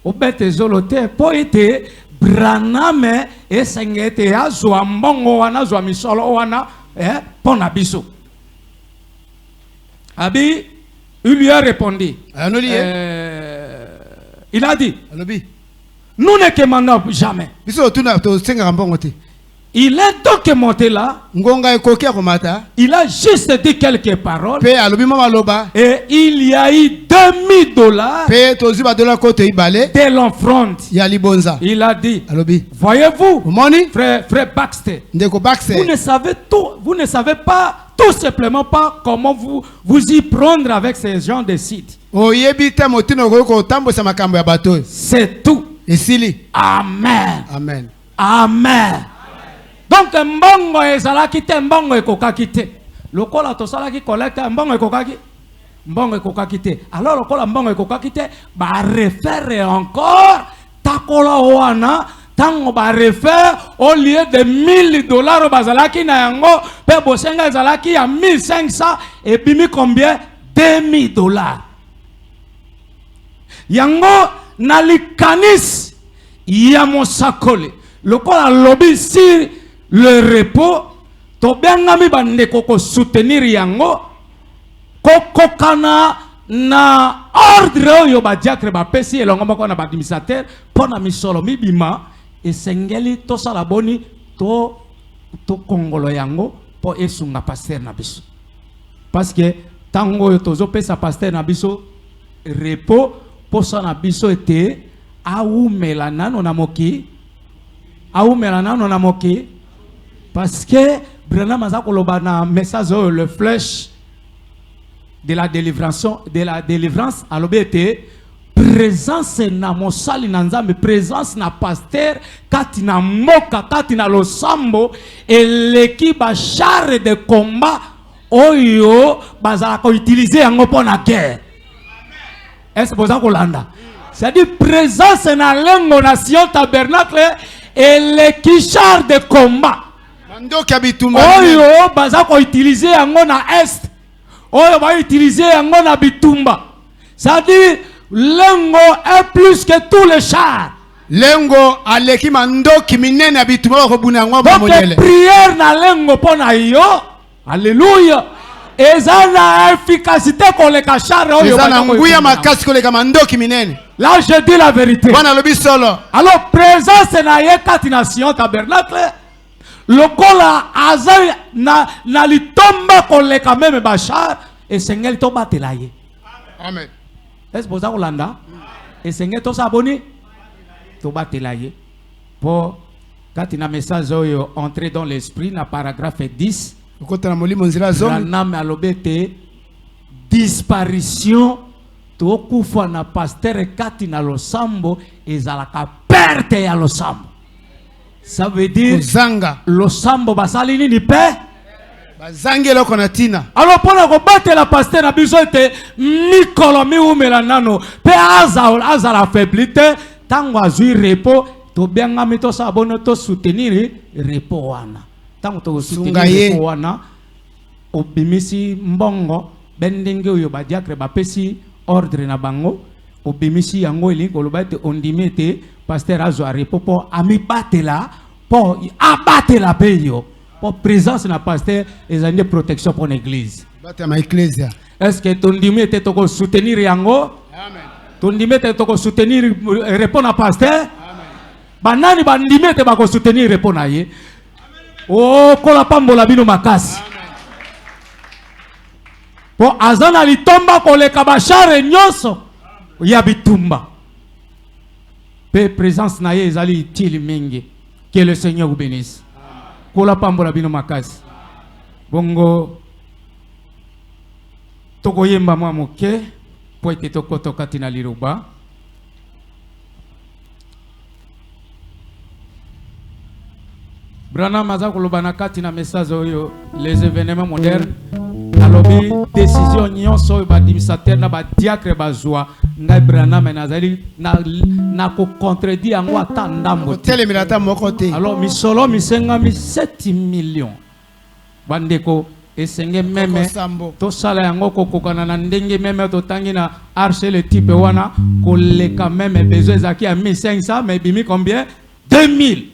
o bete zolote po ete Branham esengete azwa mbongo wana azwa misolo wana pona biso. Abi il lui a répondu, il a dit, nous ne quémandons jamais. Il est donc monté là. Il a juste dit quelques paroles. Et il y a eu $2000 de l'offrande. Il a dit, voyez-vous, frère Baxter, vous ne savez pas, tout simplement pas comment vous y prendre avec ces gens de sites. C'est tout. Amen. Amen. Amen. Donc mbongo ezalaki te mbongo ekokaki te. Lokola tosalaki collecte mbongo ekokaki te. Alors lokola mbongo ekokaki te, ba refaire encore takola wana tango ba refaire au lieu de $1000 bazalaki na yango pe bosenga ezalaki ya 1500 et bimi combien? $2000. Yango nalikanis ya mosakole. Lokola lobby si le repos, to biangami bande koko soutenir yango, koko kana na ordre yo ba diacre ba pesi elongo mako na ba administrateur pona misolo mibima esengeli to sala boni to kongolo yango po esunga pasteur na biso. Parce que tango yo tozo pesa pasteur na biso repos posa na biso ete aumela nano na moki parce que Branham a koloba na message le flèche de la délivrance à l'obéité présence na mosali na nzambe présence na pasteur kati na moka kati na losambo eleki ba char de combat oyo bazala ko utiliser yango pona guerre. Est-ce que vous avez c'est-à-dire présence na lengo nation tabernacle et les chars de combat. Oyo baza ko utiliser yango na est. Oyo ba utiliser yango na bitumba. C'est-à-dire lengo est plus que tous les chars. Lengo aleki mandoki minene bitumba ko buna yango ba modele. Donc prière na lengo pona yo. Alléluia. Ezana efficacité ko le kachar oyo ezana nguya makasi ko le mandoki minene. Là je dis la vérité. Alors présence na yekati nation tabernacle lokola aza na litomba koleka même bachar esengeli to batela ye. Amen. Est-ce que vous avez Olanda? Esengeli to saboni to batela ye. Pour quand il a message oyo entrer dans l'esprit na paragraphe 10 Branham alobete disparition to kufa na pasteur kati na losambo ezalaka perte ya losambo. Ça veut dire losambo basali nini pe bazangelo konatina. Alors pona ko batela pasteur na biso te mikolo mi umela nano pe aza la faiblité tango azui repos to bianga mito sabono to soutenir repos wana. Tango to soutenir repos wana obimisi mbongo bendenge oyo ba diacre ba pesi ordre na bango obimisi yango eli kolobate ondimete pasteur azwa repopo ami batela po abatela peyo po présence na pasteur ezande protection pour l'église. Batema ecclesia. Est-ce que tondimete to ko soutenir yango? Amen. Tondimete to ko soutenir répondre à pasteur? banani bandimi ete bakosoutenir repo na ye okola pambola bino makasi po aza na litomba koleka bashare nyonso ya bitumba pe présence na ye ezali utile mingi. Que le Seigneur vous bénisse. Kola pambola bino makasi bongo tokoyemba mwa moke po ete tokotoka tina liloba. Branham aza koloba na kati na message oyo les événements modernes alobi décision nyonso oyo badimisateur na badiacre bazwa ngai Branham nazali na ko contredire yango ata ndambo telemela ata moko te. Alors misolo misengami 7 millions bandeko esenge meme tosala yango kokokana na ndenge meme totangi na arche le type wana koleka meme besoin ezaki ya 1500 mais bimi combien 2000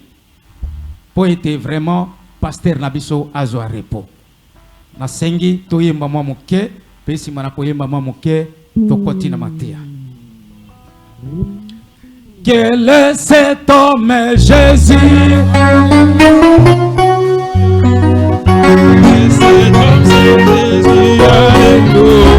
pour être vraiment pasteur nabiso azwa repo na sengi toyemba mwa moke pesi mana koyemba mwa moke tokoti na matia. Quel est cet homme Jésus? Cet homme c'est Jésus, alléluia.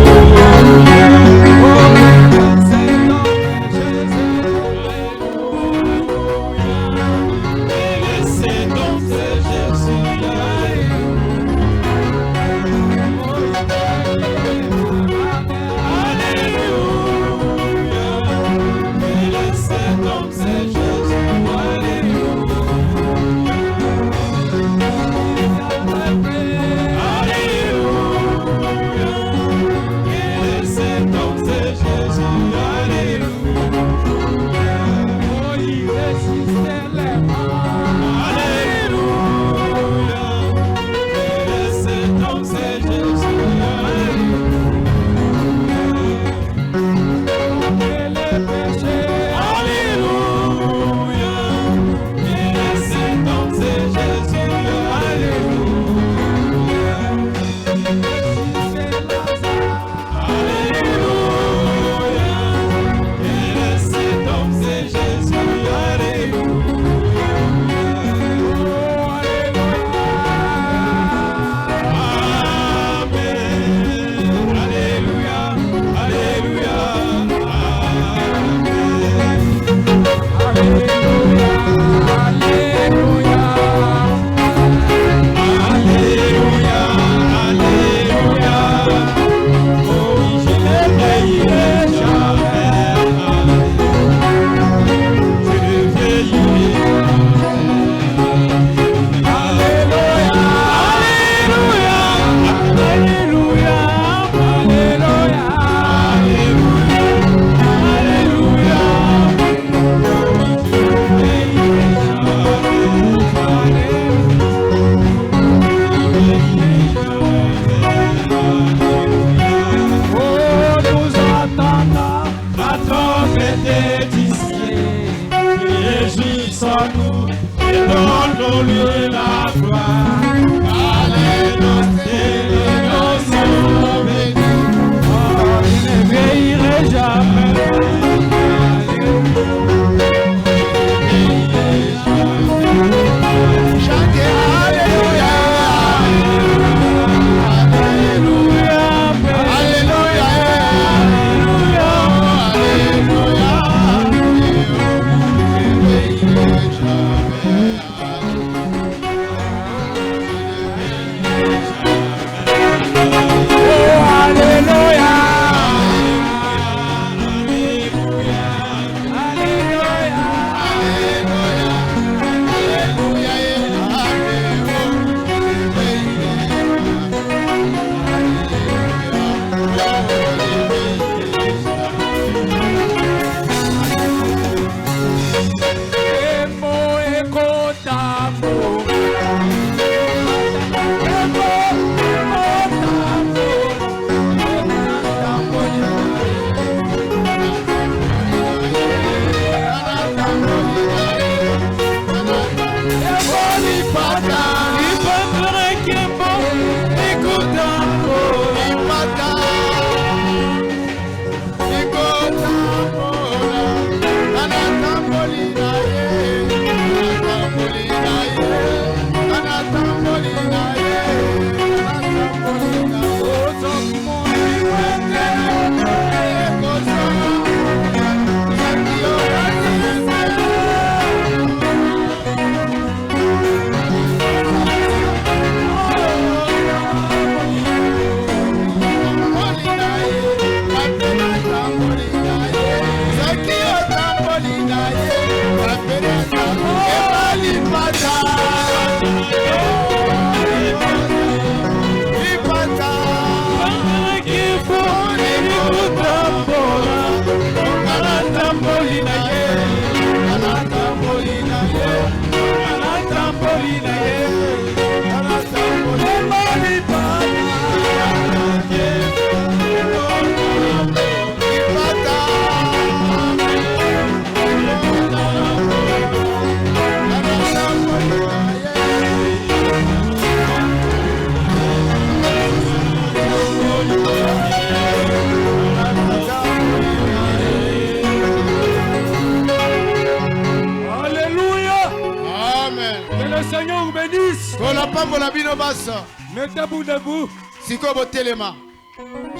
Mettez-vous debout. Sikobo telema.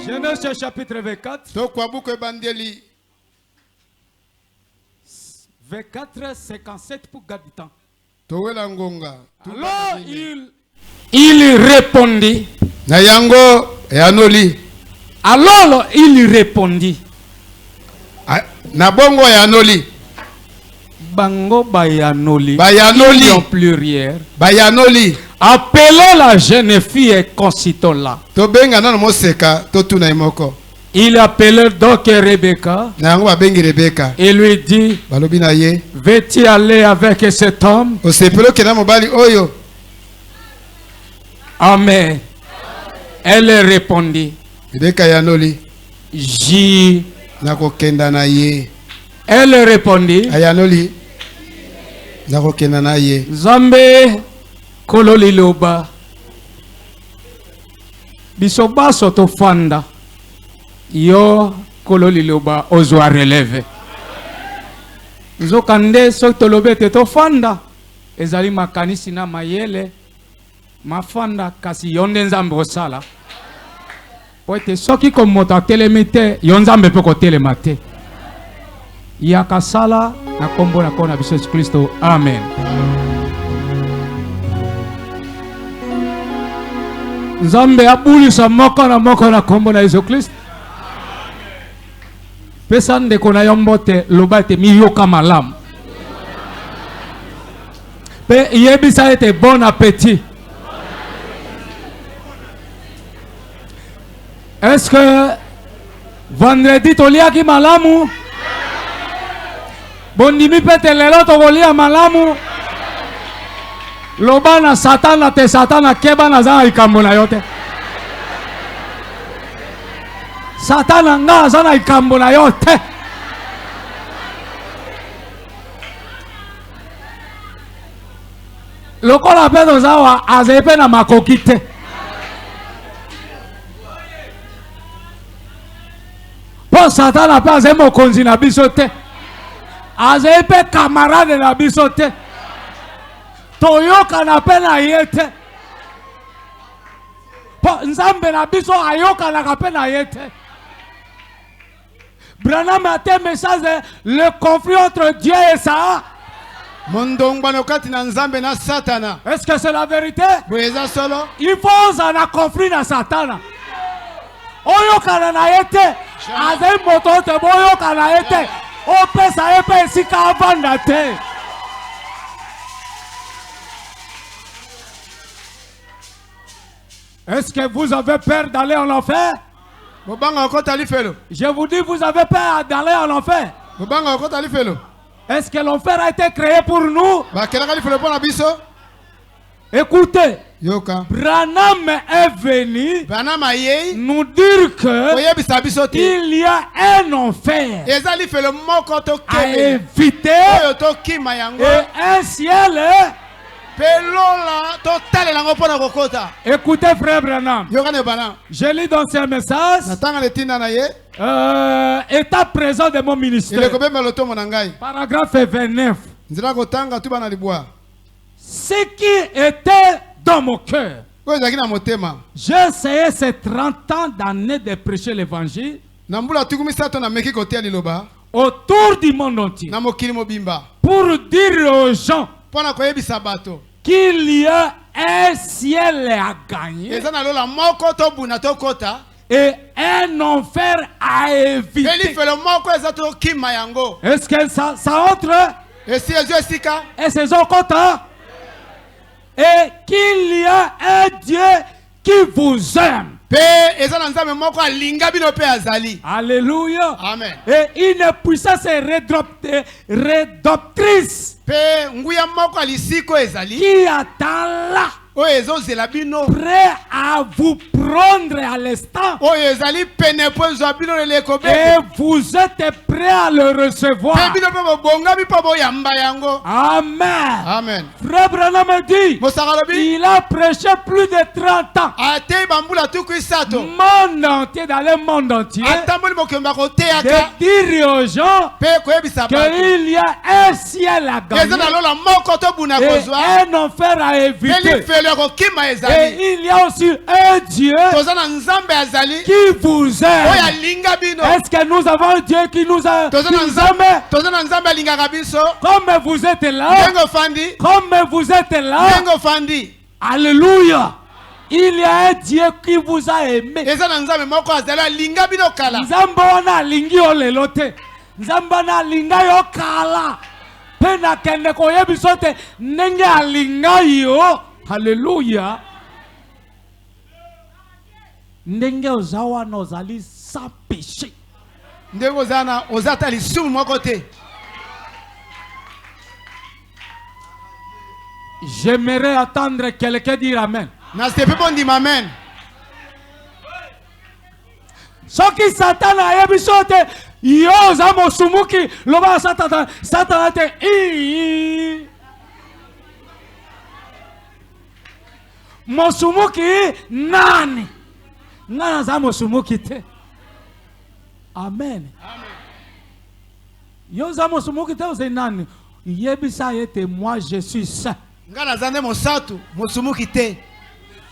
Genèse chapitre 24. Tokwa buku ebandeli. 24, 57 pour garder du temps. Towela ngonga. Alors il répondit. Na yango yanoli. Alors il répondit. Na bongo yanoli. Bango bayanoli. Bayanoli en pluriel. Bayanoli. Appelons la jeune fille et concitons-la. Tobenga nano moseka totuna imoko. Il appelait donc Rebecca. Na yango babengi Rebecca. Et lui dit, balobi na ye, veux-tu aller avec cet homme? Osepelo kena mobali oyo. Amen. Elle répondit, Rebecca yanoli. J'y. Nako kenda na ye. Elle répondit, Ayanoli. Nako kenda na ye. Zambe kololiloba. Bisoba soto fanda. Yo kololiloba ozwa releve. Zokande soto lobete to fanda. Ezali makanisi na mayele. Mafanda kasi yonde nzambe osala. Poete soki ko moto atelemite yonzambe pe ko telemate. Yakasala na kombo na kona biso Yesu Kristo. Amen. Nzambe abulisa moko na kombo na Yesu Kristo. Pesa ndeko na yombote loba ete miyoka malamu. Pe yebisa ete bon appétit. Est-ce que vendredi toliaki malamu? Bondimi pete lelo tokolia malamu? Loba na satana te satana keba na zana ikambo na yote. Satana nga zana ikambo na yote. Lokola pedo zawa azepe na makokite. Po satana pe azemo konzi na biso te. Azepe camarade na biso te. Toyoka na pe na yete. Po nzambe na biso ayoka na pe na yete. Branham a été message le conflit entre Dieu et ça. Est-ce que c'est la vérité? Il faut un conflit dans Satan. Oyoka na yete. Azem moto te boyoka na yete. Ope sa epe sika avanda te. Est-ce que vous avez peur d'aller en enfer? Je vous dis, vous avez peur d'aller en enfer. Est-ce que l'enfer a été créé pour nous? Écoutez, Branham est venu nous dire que il y a un enfer à éviter et un ciel. Écoutez, frère Branham, je lis dans ce message état présent de mon ministère, paragraphe 29. Ce qui était dans mon cœur, j'ai essayé ces 30 ans d'années de prêcher l'évangile autour du monde entier pour dire aux gens qu'il y a un ciel à gagner et un enfer à éviter. Est-ce que ça entre? Et c'est un côté? Et qu'il y a un Dieu qui vous aime. Alléluia. Amen. Et une puissance rédemptrice qui attend là, prêt à vous prendre rendre à l'instant. oyo ezali pene po ezwa bino lelo Et ekobeta. vous êtes prêts à le recevoir. Mpe bino mpe bobongami mpo boyamba yango. Amen. Amen. Frère Branham dit, Mosaka alobi il a prêché plus de 30 ans. atei bambula tuku isato. Monde entier, dans le monde entier, atamboli mokemba de koteyaka dire aux gens mpe koyebisa bato qu'il y a un ciel à eza gagner na lola moko tobuna et kozwa un enfer à mpe éviter. lifelo ya kokima Et ezali. il y a aussi un Dieu toza na nzambe azali qui vous oyo aime. alinga bino. Est-ce que nous avons un Dieu qui nous a toza qui na nous nzambe aime? toza na nzambe alingaka biso. Comme vous êtes là, ndenge ofandi comme vous êtes là, ndenge ofandi alléluia. Il y a un Dieu qui vous a aimé. eza na nzambe moko azali alinga bino kala. Nzambe wana alingi yo lelo te. Nzambe wana alinga yo kala. Pe nakende koyebiso te ndenge alinga yo. Alléluia. Ndenge oza wana ozali sans péché. ndenge oza ata lisumu moko te. J'aimerais attendre quelqu'un dire Amen. nasepe mpo ndima amen. Soki Satan ayebi so te yo oza mosumuki loba Satan te mosumuki nani nga naza mosumuki te. Amen. Yo oza mosumuki te oza nani yebisa ete moi je suis saint. nga naza nde mosatu mosumuki te.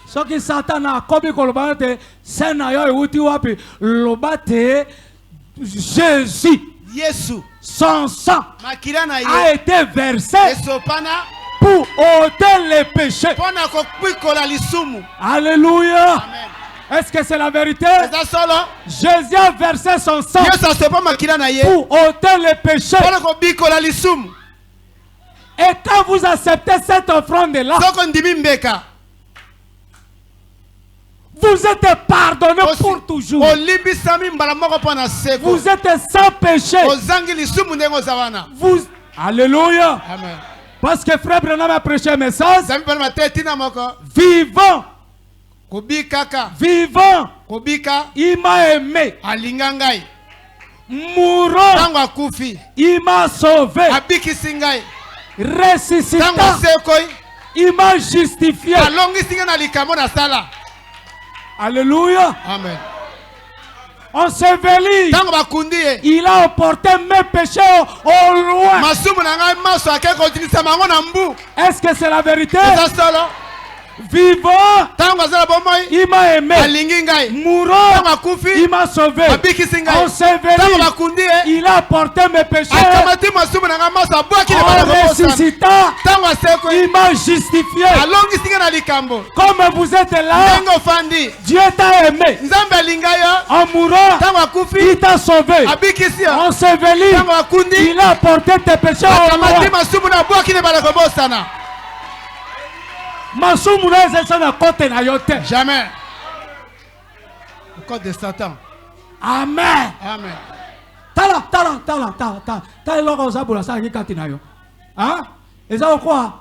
Soki Satan akobi koloba te saint na yo euti wapi loba te Jésus yesu son sang makila na a ye été versé esopana pour ôter les péchés. mpo na kokwikola lisumu. Alléluia. amen. Est-ce que c'est la vérité? eza solo Jésus a versé son sang yesu asopa makila na ye pour ôter les péchés. mpo na kobikola lisumu. Et quand vous acceptez cette offrande-là, soko ndimi mbeka vous êtes pardonné pour toujours. olimbisami mbala moko mpo na seko. Vous êtes sans péché. ozangi lisumu ndenge oza wana. Vous... Alléluia. amen. Parce que frère Branham a prêché un message. nzambe mpona mate tina moko Vivant, kobikaka vivant, kobika il m'a aimé. alinga ngai. Mourant, ntango akufi il m'a sauvé. abikisi ngai. ntango Ressuscitant, asekoi il m'a justifié. alongisi ngai na likambo nasala. Alléluia. amen. Enseveli, ntango bakundi ye il a emporté mes péchés au loin. masumu na ngai maso ake kotilisama yango na mbu. Est-ce que c'est la vérité? eza solo. Vivant, ntango aza na bomoi il m'a aimé. alingi ngai. Mourant, ntango akufi il m'a sauvé. abikisi ngai. ntango Enseveli, bakundi ye il a emporté mes péchés. akamati masumu na ngai maso abwaki En libala kobosana. ressuscitant, ntango asekoi il m'a justifié. alongisi ngai na likambo. Comme vous êtes là, ndenge ofandi Dieu t'a aimé. nzambe alinga yo. En mourant, ntango akufi il t'a sauvé. abikisi yo. Enseveli, ntango akundi il a emporté tes péchés au akamati loin. masumu na abwaki libala kobosana. Masumu na ezesa na kote na yo te. jamais. le code de Satan. Amen. amen. Tala eloko ozabula salaki kati na yo. Eza okwa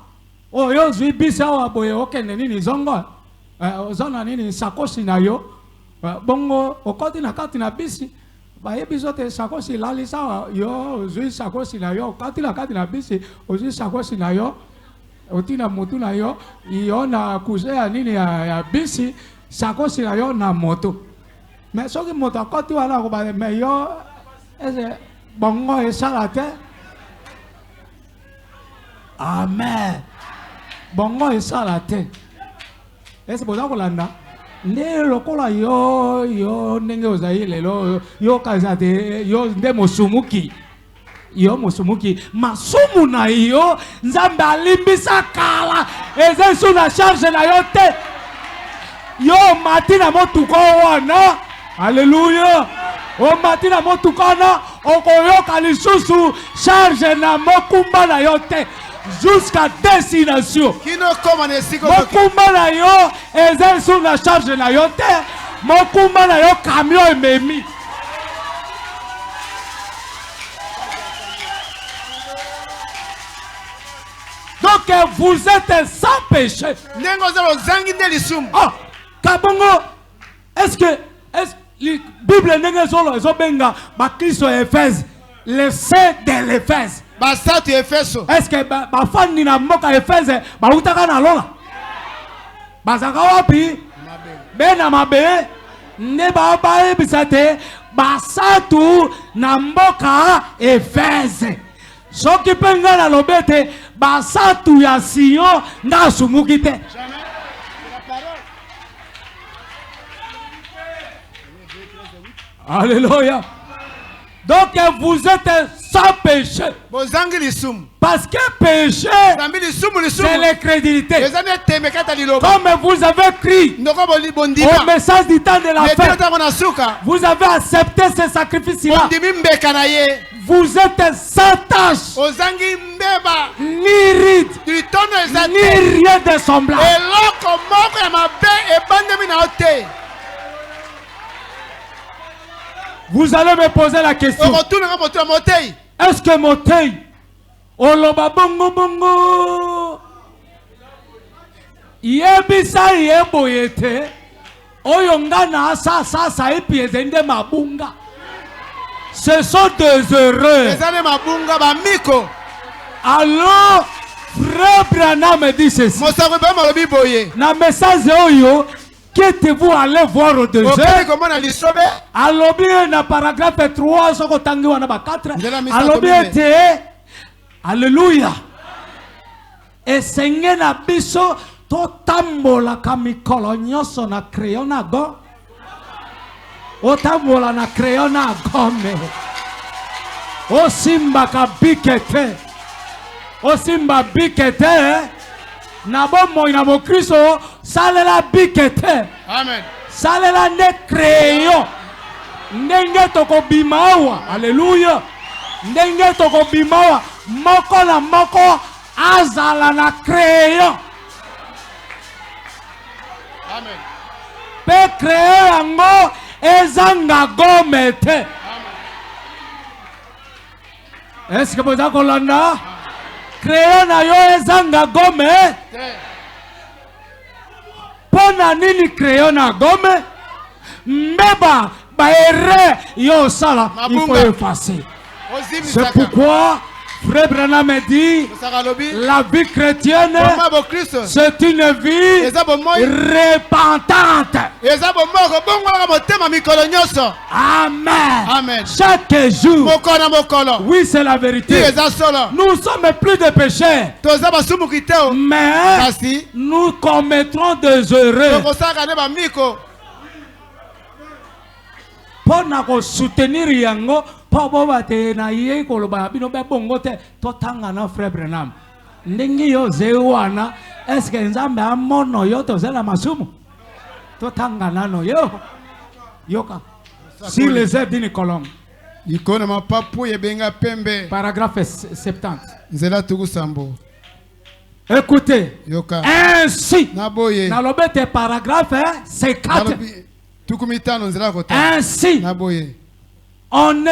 oyo ozwi bisi awa boye okende nini zongo oza na nini sakosi na yo bongo okoti na kati na bisi bayebi so te sakosi elali sawa yo ozwi sakosi na yo okati na kati na bisi ozwi sakosi na yo otina motu na yo yo na kuse ya nini ya bisi sakosi na yo na moto. Mais soki moto akoti wana koba me yo ese bongo esala te. Amen. Bongo esala te. Ese boza kolanda nde lokola yo ndenge ozali lelo yo kaza te yo nde mosumuki. Yo mosumuki masumu na yo nzambe alimbisa kala eze su na charge na yo te. Yo mati na motuko wana. Alléluia. O mati na motuko wana okoyoka lisusu charge na mokumba na yo te jusqu'à destination. kino koma na esika Mokumba na yo eze su na charge na yo te. Mokumba na yo camion ememi. Donc vous êtes sans péché. ndenge ozala ozangi nde lisumu. Ah, kabongo Est-ce que la Bible n'est pas bakristo Éphèse, le saint de l'Éphèse? Basatu Efeso. Est-ce que bafani na mboka Éphèse bautaka na lola? Bazaka wapi? Bena mabe ne baba ebisate basatu na mboka Éphèse. Soki penga na lobete basatu ya Sion na sumuki te. Alléluia. Donc vous êtes sans péché. Bozangi lisum. Parce que péché, Zambi lisum lisum. c'est l'incrédulité. Ezane temekata liloba. Comme vous avez crié Ndoko bondima. au message du temps de la Metela fête, tango na suka. vous avez accepté ce sacrifice-là. Bondimi mbeka na ye. Vous êtes sans tâche, Ozangi mbeba. ni ride, Du tono ni ezate. rien de semblable. Eloko moko ya mabe ebandemi na ote. Vous allez me poser la question. Okotuna nga moto ya motei. Est-ce que Motei, oloba bongo bongo, yebisa yeboyete, oyonga na sa epiezende mabunga. Ce sont des heureux. Ezane mabunga ba miko. Alors, frère Branham me dit ceci. Mosako ba malobi boye. Na message oyo, qu'êtes-vous allé voir au deuxième? Okali komona lisobe. Alobi na paragraphe 3 soko tangi wana ba 4. Ndela misa Alobi tomine. ete Alléluia. Esenge na biso totambola ka mikolo nyonso na crayon na go. Otambola na crayon na gome. Osimba ka bikete. Osimba bikete. Na bomo ina mo Kristo salela bikete. Amen. Salela ne crayon. Ndenge toko bimawa. Alléluia. Ndenge toko bimawa. Moko na moko azala na crayon. Amen. Pe crayon yango ezanga gome te. Est-ce que vous avez kolanda? Crayon na yo ezanga gome. Pona nini crayon na gome? Mbeba baere yo sala il faut Mabunga. effacer. Ozimi C'est saka. pourquoi Frère Branham me dit Mosaka lobi. la vie chrétienne Boma bo Kristo. c'est une vie Eza bo moi. repentante. Eza bo moko bongo na motema mikolo nyonso. Amen. Amen. Chaque jour. Mokolo mokolo. Oui, c'est la Ti vérité. eza solo. Nous sommes plus de pécheurs. Toza basumuki te o. Mais Kasi nous commettrons des erreurs. tokosaka ne bamiko. Pour nous soutenir yango, pour bobate na ye koloba bino be bongo te totanga na frère Branham. Ndenge yo zewana, est-ce que nzambe amono yo to zela masumu? Totanga nano yo. Yoka. Sur les airs d'une colombe. Likona mapapu yebenga pembe. Paragraphe 70. Nzela tuku sambo. Écoutez. Yoka. Ainsi. Naboye. Nalobete paragraphe 54. Nalobi tuku mitano nzela kota. Ainsi. Naboye. On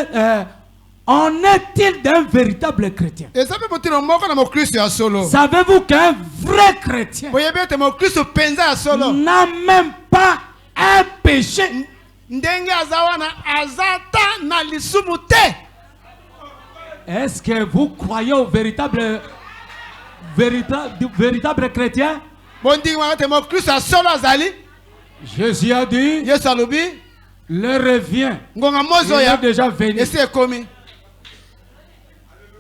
est-il d'un véritable chrétien? Eza pe motino moko na mokristo ya solo. Savez-vous qu'un vrai chrétien Boye bete mokristo penza ya solo. n'a même pas un péché? Ndenge azawana azata na lisumu te. Est-ce que vous croyez au véritable chrétien? Bondi wana te mokristo ya solo azali. Jésus a dit, Yesu alobi le revient. ngonga mozo Il ya est déjà venu. esi ekomi.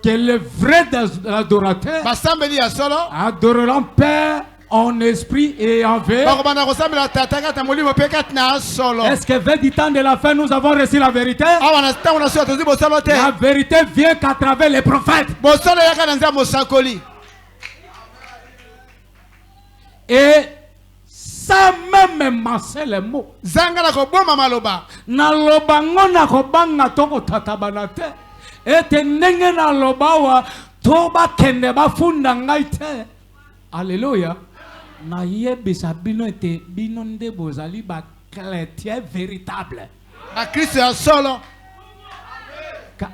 Que le vrai adorateur Basambeli ya solo. adoreront Père en esprit et en vérité. Bakobanda kosambela tata kata molimo pe kati na solo. Est-ce que vers du temps de la fin nous avons reçu la vérité? Awa na ntango na solo tozi bosolo te. La vérité vient qu'à travers les prophètes. Bosolo yaka na nzela mosakoli. Et sans même masser les mots. Zanga na koboma maloba. Nalobango na kobanga toko tatabana te. Ete ndenge nalobawa toba kende bafunda ngai te. Alléluia. Na yebisa bino ete bino nde bozali ba chrétien véritable. Na Kristo ya solo.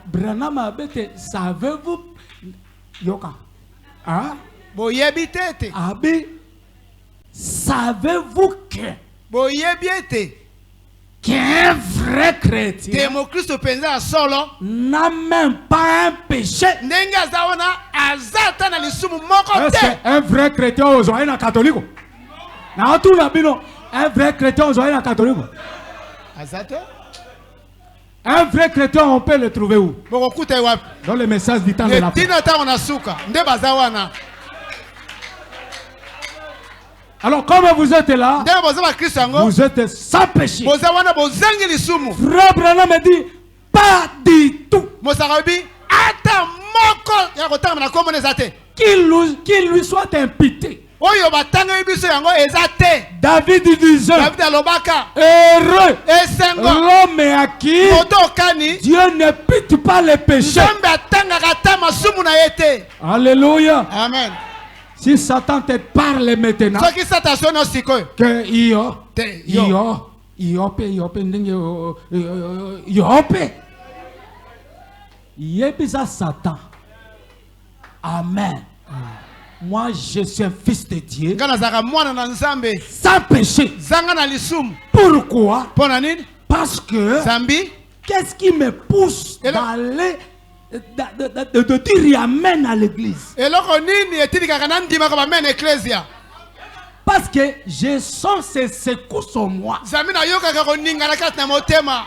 Branham abete, savez-vous yoka? Hein? Boyebi te te. Abi, savez-vous que Boyebi te. qu'un vrai chrétien Démocriste penza solo. n'a même pas un péché. Nenga zawana azata na lisumu moko Est-ce te. qu'un vrai chrétien aux un catholique? Na tout la bino, un vrai chrétien aux un catholique. Azata? Un vrai chrétien, on peut le trouver où? Boko kuta wapi? Dans le message du temps de la fin. Tina ta wana suka. Nde bazawana. Alors, comme vous êtes là, Nde bazaba Kristo yango. vous êtes sans péché. Bozawana bozangi lisumu. Frère Branham me dit, pas du tout. Mosakabi ata moko ya kotanga na kombo ezate. Qu'il lui soit impité. Oyo batanga biso yango ezate. David disait, David alobaka. heureux Esengo. l'homme à qui Moto kani. Dieu ne pite pas les péchés. Nzambe atanga kata masumu na yete. Alléluia. Amen. Si Satan te parle maintenant, Soki station no sikoyo. que yo yebisa Satan. Amen. Moi, je suis un fils de Dieu. Ngana zaka mwana na Nzambe. Sans péché. Zanga na lisumu. Pourquoi? Pona nini? Parce que Zambi. qu'est-ce qui me pousse Et là- d'aller de dire amen à l'église? Eloko nini etilikaka na ndima ko bamena ecclesia. Parce que je sens ces secousses en moi. Zambi na yokaka koninga na kati na motema.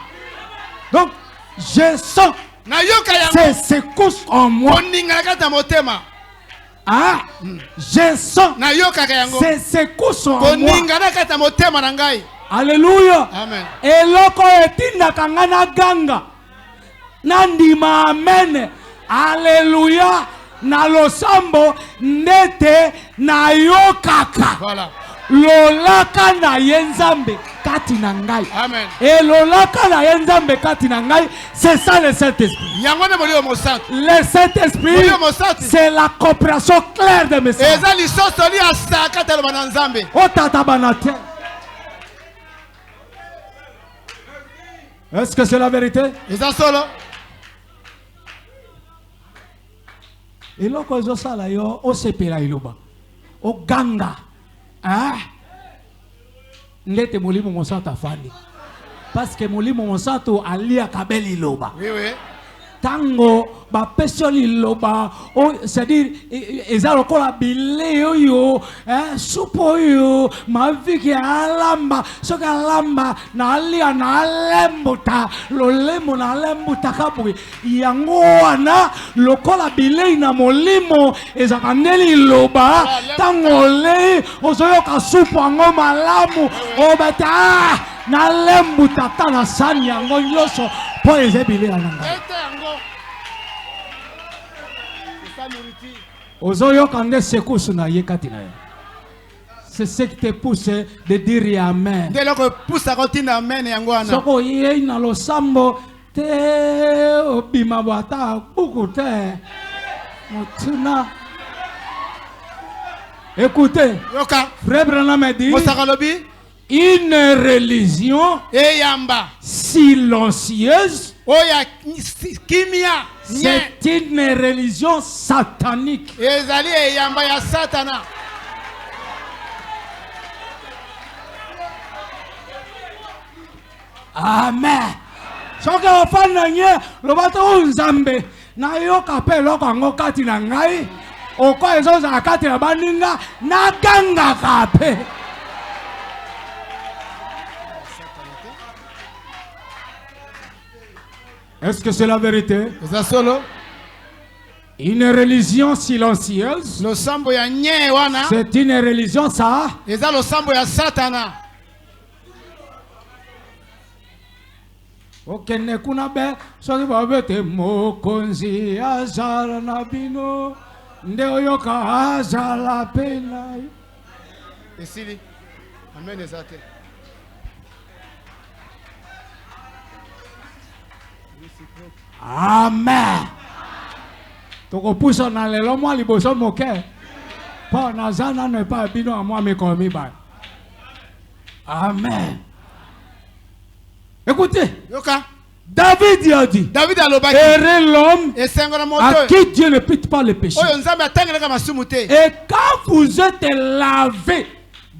Donc, je sens Na yoka ces yango secousses en moi. koninga na kati na motema. Ah, je sens Na yokaka yango ces secousses en moi. koninga na kati na motema na ngai. Alléluia. Amen. Eloko etindaka nga na ganga. Nandima amen. Alléluia. Na losambo ndete na yokaka. Voilà. Lolaka na yenzambe kati na ngai. Amen. Et lolaka na yenzambe kati na ngai, c'est ça le Saint-Esprit. Yango ne molio mosantu. Le Saint-Esprit, Molio mosantu. c'est la coopération claire de mes sœurs. Eza lisoso li asaka telo na Nzambe. O tata banate. Est-ce que c'est la vérité? Eza solo. Eloko ezosala yo osepela iloba oganga ndete molimo mosantu afandi parce que molimo mosantu aliaka be liloba Oui oui. tango bapesi yo liloba c'est-à-dire eza lokola bile oyo supu oyo maviki alamba soki alamba nalia nalembuta lolemo nalembutaka boye yango wana lokola bilei na molimo ezaka nde liloba tango olei ozoyoka supu yango malamu obeta nalembuta ta na sani yango nyonso mpo eza bilei na ngai. Ete yango. Esa nourriture. Ozoyoka nde secousse na ye kati na yo. C'est ce qui te pousse de dire amen. Nde loko pusa kotina amen yango wana. Soko ye na losambo te obima bwata buku te. Motuna. Écoutez, Yoka. Frère Branham a dit Mosaka lobi. une religion Eyamba. silencieuse, Oya kimia. Nye. c'est une religion satanique. Ezali eyamba ya Satana. Amen. Soki ofanda nye lobata o Nzambe na yoka pe eloko yango kati na ngai oko ezozala kati na baninga nagangaka pe. Est-ce que c'est la vérité? Eza solo. Une religion silencieuse, Losambo ya nye wana. c'est une religion ça. Eza losambo ya Satana. Okende kuna be soki babete mokonzi azala na bino nde oyoka azala pe na yo. Esili. Amen ezate. Amen. Tokopusa na lelo mwa liboso moke mpo naza nano epai bino ya mwa mikolo mibale. Amen. Écoutez, Yoka. David a dit, David alobaki. heureux l'homme Esengo na à moto. qui Dieu ne pite pas le péché. Oyo Nzambe atangelaka masumu te. Et quand vous êtes lavé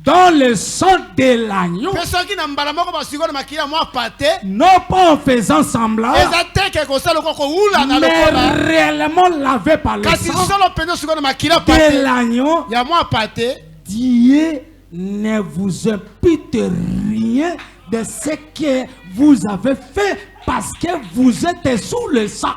dans le sang de l'agneau, Pe soki na mbala moko basiko na makila mwa pate. non pas en faisant semblant, Eza teke kosala ko wula na mais lokola. réellement lavé par le Kasi sang solo peno siko na makila de pate. l'agneau. Ya mwa pate. Dieu ne vous impute rien de ce que vous avez fait parce que vous êtes sous le sang.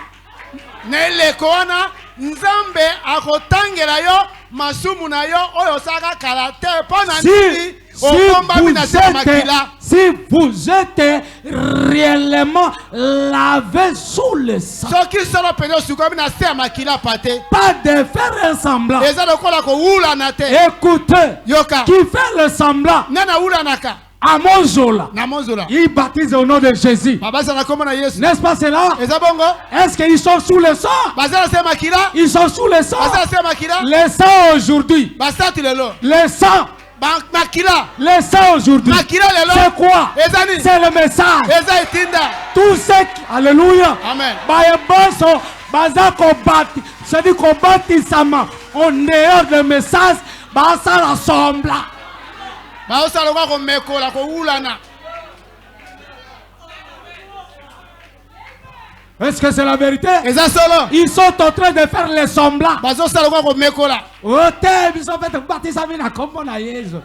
Neleko wana Nzambe akotangela yo masumu na yo oyo saka karate pona nini okomba mina se makila. Si vous êtes réellement lavé sous le sang, Soki solo peno siko mina se makila pate. pas de faire un semblant. Eza lokola ko wula na te. Écoutez, Yoka. qui fait le semblant Nana wula naka. à Monzola, Na monzola. il baptise au nom de Jésus. Babasa na komona Yesu. N'est-ce pas cela? Eza bongo. Est-ce qu'ils sont sous le sang? Bazala se makila. Ils sont sous le sang. Bazala se makila. Le sang aujourd'hui. Basati lelo. Le sang. Makila. Le sang aujourd'hui. Makila lelo. C'est quoi? Ezani. C'est le message. Eza itinda. Tout ce qui... Alléluia. Amen. Bayeboso, baza kobati. C'est-à-dire kobatisama. En dehors de message, basa rassemble. Baosala ko mekola ko wulana. Est-ce que c'est la vérité? Eza solo. Ils sont en train de faire les semblants. Bazosala ko mekola. Ils sont fait baptiser na kombo na Yesu.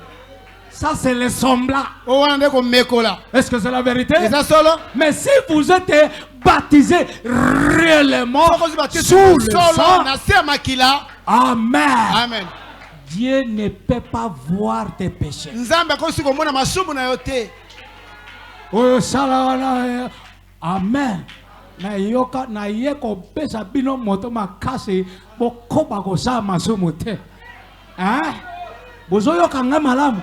Ça c'est les semblants. O wana ndeko mekola. Est-ce que c'est la vérité? Eza solo. Mais si vous êtes baptisé réellement sous le solo sang, na se makila. Amen. Amen. Dieu ne peut pas voir tes péchés. Nzambe akosi komona masumu na yo te. Oh, salala, amen. Na yoka na yeko pesa bino moto makasi bokoba kosa masumu te. Hein? Bozo yoka nga malamu.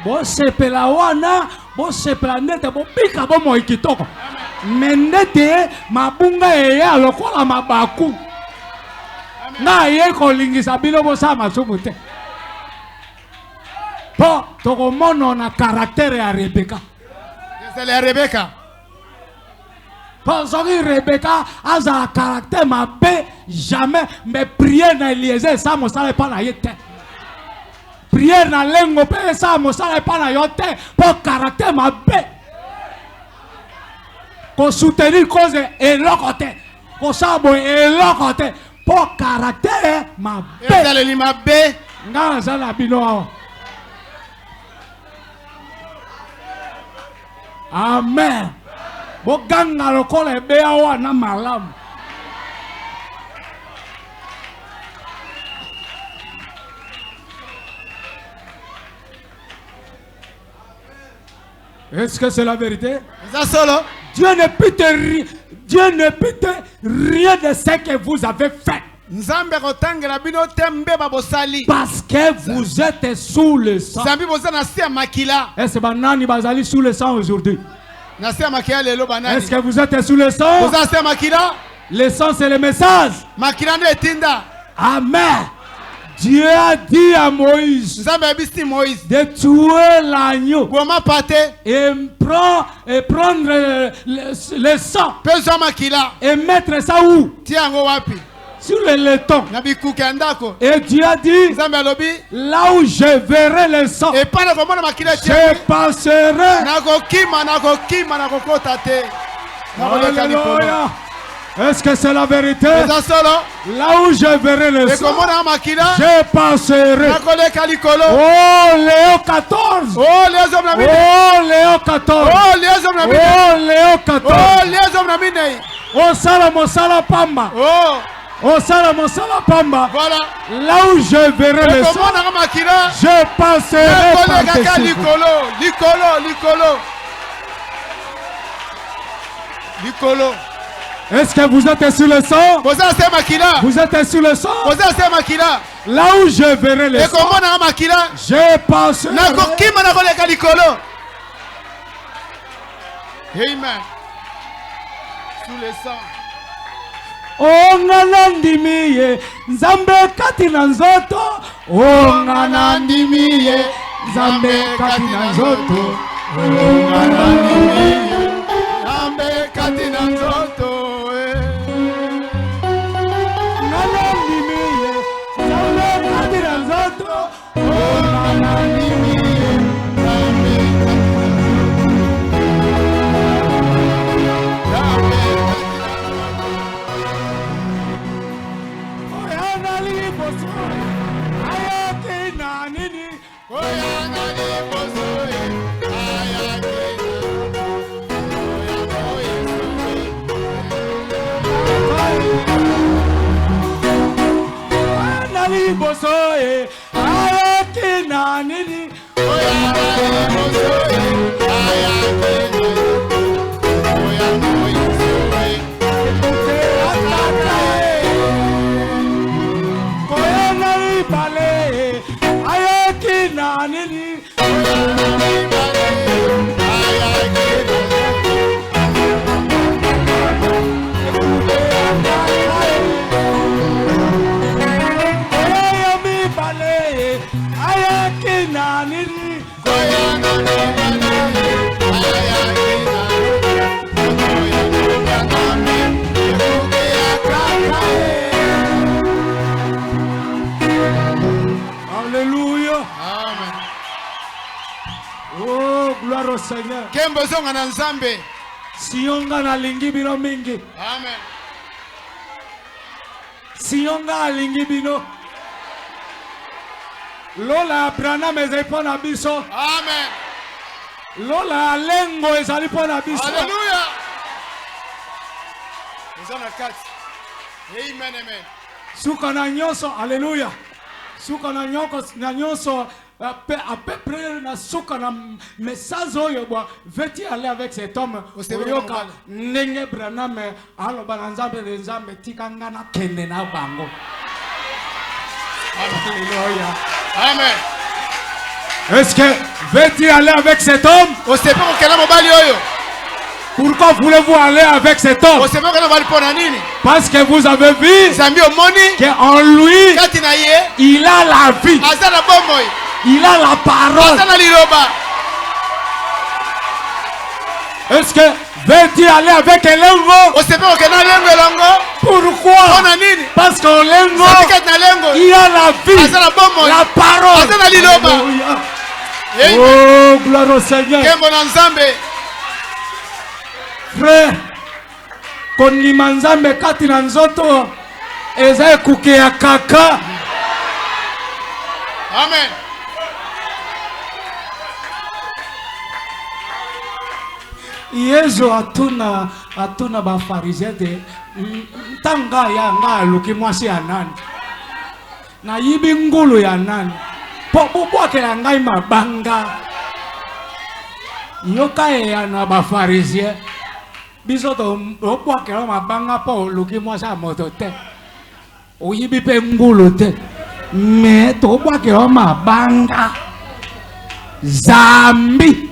Bo sepela wana, bo sepela nete bo bika bo mo ikitoko. Mendete mabunga eya lokola mabaku. Na yeko lingisa bino bosa masumu te. Po tokomono na caractère ya Rebecca. C'est la Rebecca. Parce que Rebecca a un caractère mabe jamais mais prier na Eliezer ça mo sala pas na yete. Prier na lengo pe ça mo sala pas na yote pour caractère mabe. Ko soutenir cause elokote. Ko sabo elokote pour caractère mabe. Eza le limabe. Ngana sala bino. Amen. Boganga lokola ebea wana malamu. Est-ce que c'est la vérité? Eza solo. Dieu ne peut te rien de ce que vous avez fait. Nzambe kotangela bino tembe babosali. Parce que vous êtes sous le sang. Zambi boza na se makila. Est-ce que banani bazali sous le sang aujourd'hui? Na se makila lelo banani. Est-ce que vous êtes sous le sang? Boza se makila. Le sang c'est le message. Makila nde etinda. Amen. Dieu a dit à Moïse Nzambe abisi Moïse. de tuer l'agneau Boma pate. et prendre le sang Pe zo makila. et mettre ça où? Tiango wapi. Sur le laiton. Na bikuke ndako. Et Dieu a dit, Nzambe alobi. là où je verrai le sang, E pana komona makila je tiango. passerai. Nakokima nakokota te. Nakoleka likolo. Alléluia. Est-ce que c'est la vérité? Eza solo. Là où je verrai le E sang, komona makila. je passerai. Nakoleka likolo. Oh, Léo 14. Oh les hommes na mine. Oh, Léo 14. Oh les hommes na mine. Oh, Léo 14. Oh les hommes na mine. Oh, Sala Mosala Pamba. Oh Oh, Sala Mosala Pamba. voilà. Là où je verrai le sang, Ekomona makila. je passerai par Nakoleka dessus. likolo. Likolo. Est-ce que vous êtes sur le sang? Boza se makila. Vous êtes sur le sang? Boza se makila. Là où je verrai le sang, Ekomona makila. je passerai. Nakokima nakoleka likolo. Amen. Sous le sang. Oh, ngana ndimiye Nzambe kati na nzoto. Oh, ngana ndimiye Nzambe kati na nzoto. Oh, ngana ndimiye Nzambe kati na nzoto. ngana ndimiye Nzambe kati na nzoto. Oh, ngana ndimiye Seigneur. Kembo zonga na nzambe. Siyonga na lingi bino mingi. Amen. Siyonga alingi bino. Lola Branham ezali pona biso. Amen. Lola lengo ezali pona biso. Alléluia. Ezana kati. Amen, amen. Suka na nyonso, alléluia. Suka na nyonso à peu près na suka na message oyo bwa veti aller avec cet homme oyoka ndenge Branham aloba na nzambe tikanga na kende na bango. Alléluia. Amen. Est-ce que veti aller avec cet homme? Osepe kokela mobali oyo. Pourquoi voulez-vous aller avec cet homme? Osepe kokela mobali pona nini? Parce que vous avez vu Zambi omoni qu'en lui kati na ye il a la vie. azana bomoy. Il a la parole. Est-ce que veux-tu aller avec Elengo? Pourquoi? Parce qu'en Lengo, il y a la vie, la parole. Oh, gloire au Seigneur. Frère, kondima nzambe kati na nzoto eza ekuke ya kaka. Amen. Yesu atuna ba farisien de tanga ya nga luki mwasi ya nani na yibi ngulu ya nani po bwake ya ngai mabanga yoka ya na ba farisien biso to bwake ya mabanga po luki mwasi ya moto te o yibi pe ngulu te me to bwake ya mabanga zambi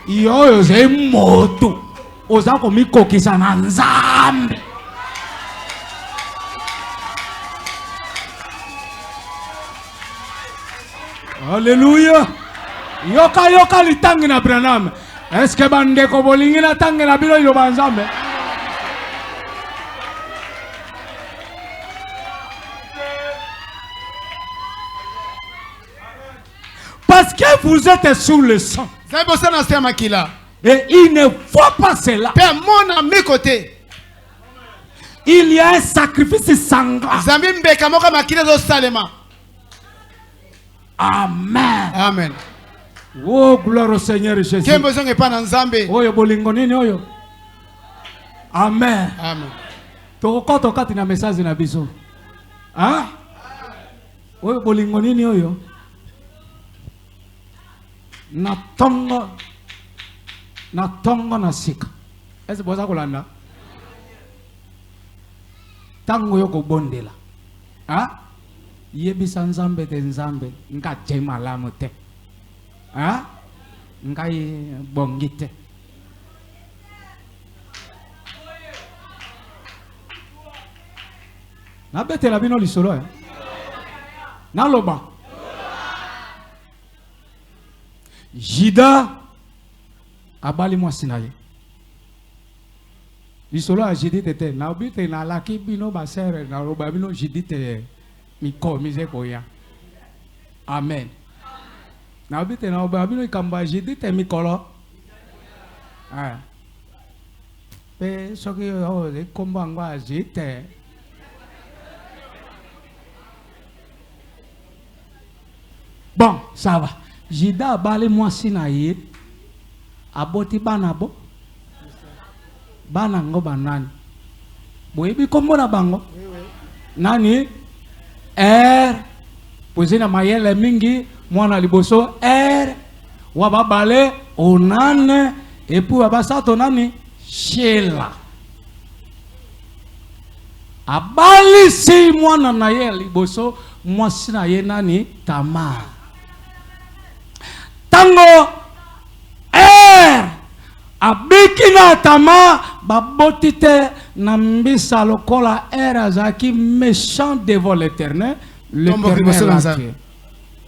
yoyo ze moto oza komikokisa na nzambe. Alléluia. Yoka litangi na Branham. Est-ce que bandeko bolingi na tangi na bilo yo banzambe? Parce que vous êtes sous le sang. Et il ne faut pas cela. Il y a un sacrifice sanglant. Amen. Amen. Oh, gloire au Seigneur Jésus. Oyo bolingo nini oyo? Amen. Amen. Tokoto kati na message na biso. Hein? Oyo bolingo nini oyo? Na tongo na sika. Est-ce boza kolanda? Tango yoko bondela. Ah? Yebisa nzambe te nzambe nga jema lamu te. Ah? Nga bongi te. Na bete la bino lisolo eh. Na loba. Jida abali mwasi na ye. Lisolo a Jidite te na obite na laki bino basere na roba bino Jidite miko mize koya. Amen. Na obite na roba bino ikamba Jidite mikolo. Ah. Pe soki o de komba ngwa Jidite. Bon, ça va. Jida abali mwasi na ye. Aboti bana bo. Bana ngo banani. Boyebi kombo na bango. Nani? Posé na mayele mingi. Mwana liboso. wababale onane et puis wabasato nani Sheila abali si mwana na ye liboso mwasi na ye nani Tamar tango abiki na Tamar babotite na mbisa lokola azaki méchant devant l'Éternel.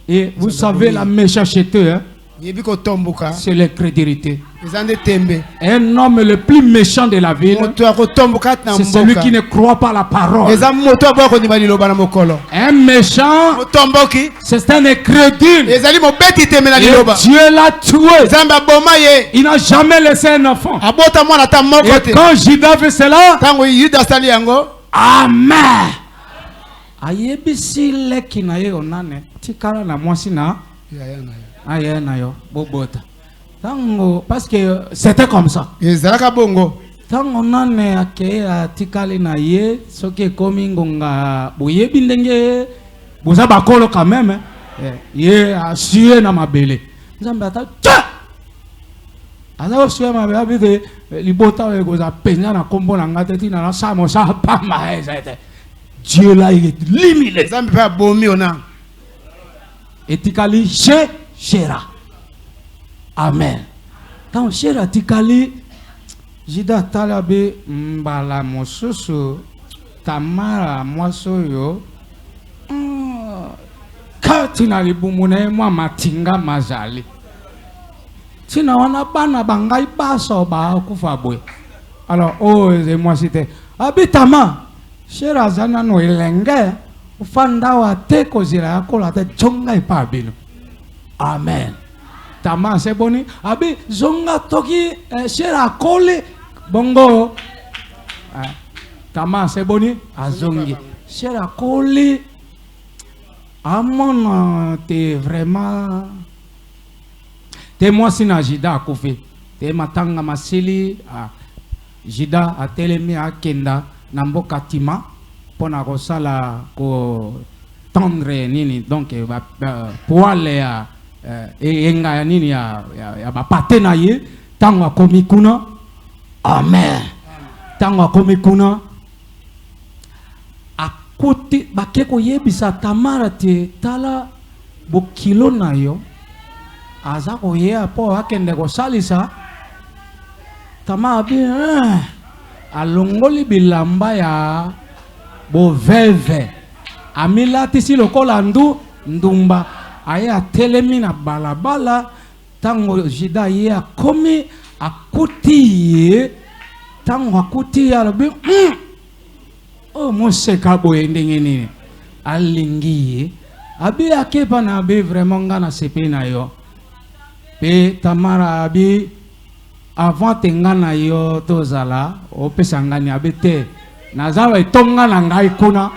Et vous savez la méchanceté, hein? C'est l'incrédulité. Un homme le plus méchant de la ville, c'est celui qui ne croit pas la parole. Un méchant, c'est un incrédule. Et Dieu l'a tué. Il n'a jamais laissé un enfant. Et quand Judas fait cela, amen. Ayebisi leki na ye onane tikala na mwasi na aya na yo bobota tango parce que c'était comme ça ezalaka bongo tango nane akeya tikali na ye soki komi ngonga boyebi ndenge boza bakolo quand même ye asue na mabele nzambe ata aza osue mabele abide libota we goza penya na kombo na ngate tina na samo sa pamba ezete Dieu l'a éliminé. Et tikali Shera. Amen. Quand Shera tikali, Jida talabe mbala mosusu Tamara mwasoyo. Katina libumune mwa matinga mazali. Tina wana bana bangai baso ba kufabwe. Alors oh c'est moi c'était habitama. Shera zana no ilenge ufanda wa teko zira yakola te chonga ipabino. Amen. Tama seboni abi zonga toki shera kole bongo. Tama seboni azongi shera kole amon te vraiment te moi sina Jida kofi te matanga masili Jida atelemi akenda Namboka Tima pona kosala ko tendre nini donc poale ya enga nini ya bapate na ye tango akomi kuna amen tango akomi kuna akuti bakeko yebisa Tamara te tala bokilo na yo aza koyea po akende kosalisa Tamara bi alongoli bilamba ya boveve amila tisi lokola ndumba aya telemi na balabala tango Jida ye akomi akuti ye tango akuti ya lobi oh moseka boye ndenge nini alingi ye abi akepa na abi vraiment ngana sepe na yo pe Tamara abi avant tengana yo tozala opesangani abete nazawa itonga na ngai kuna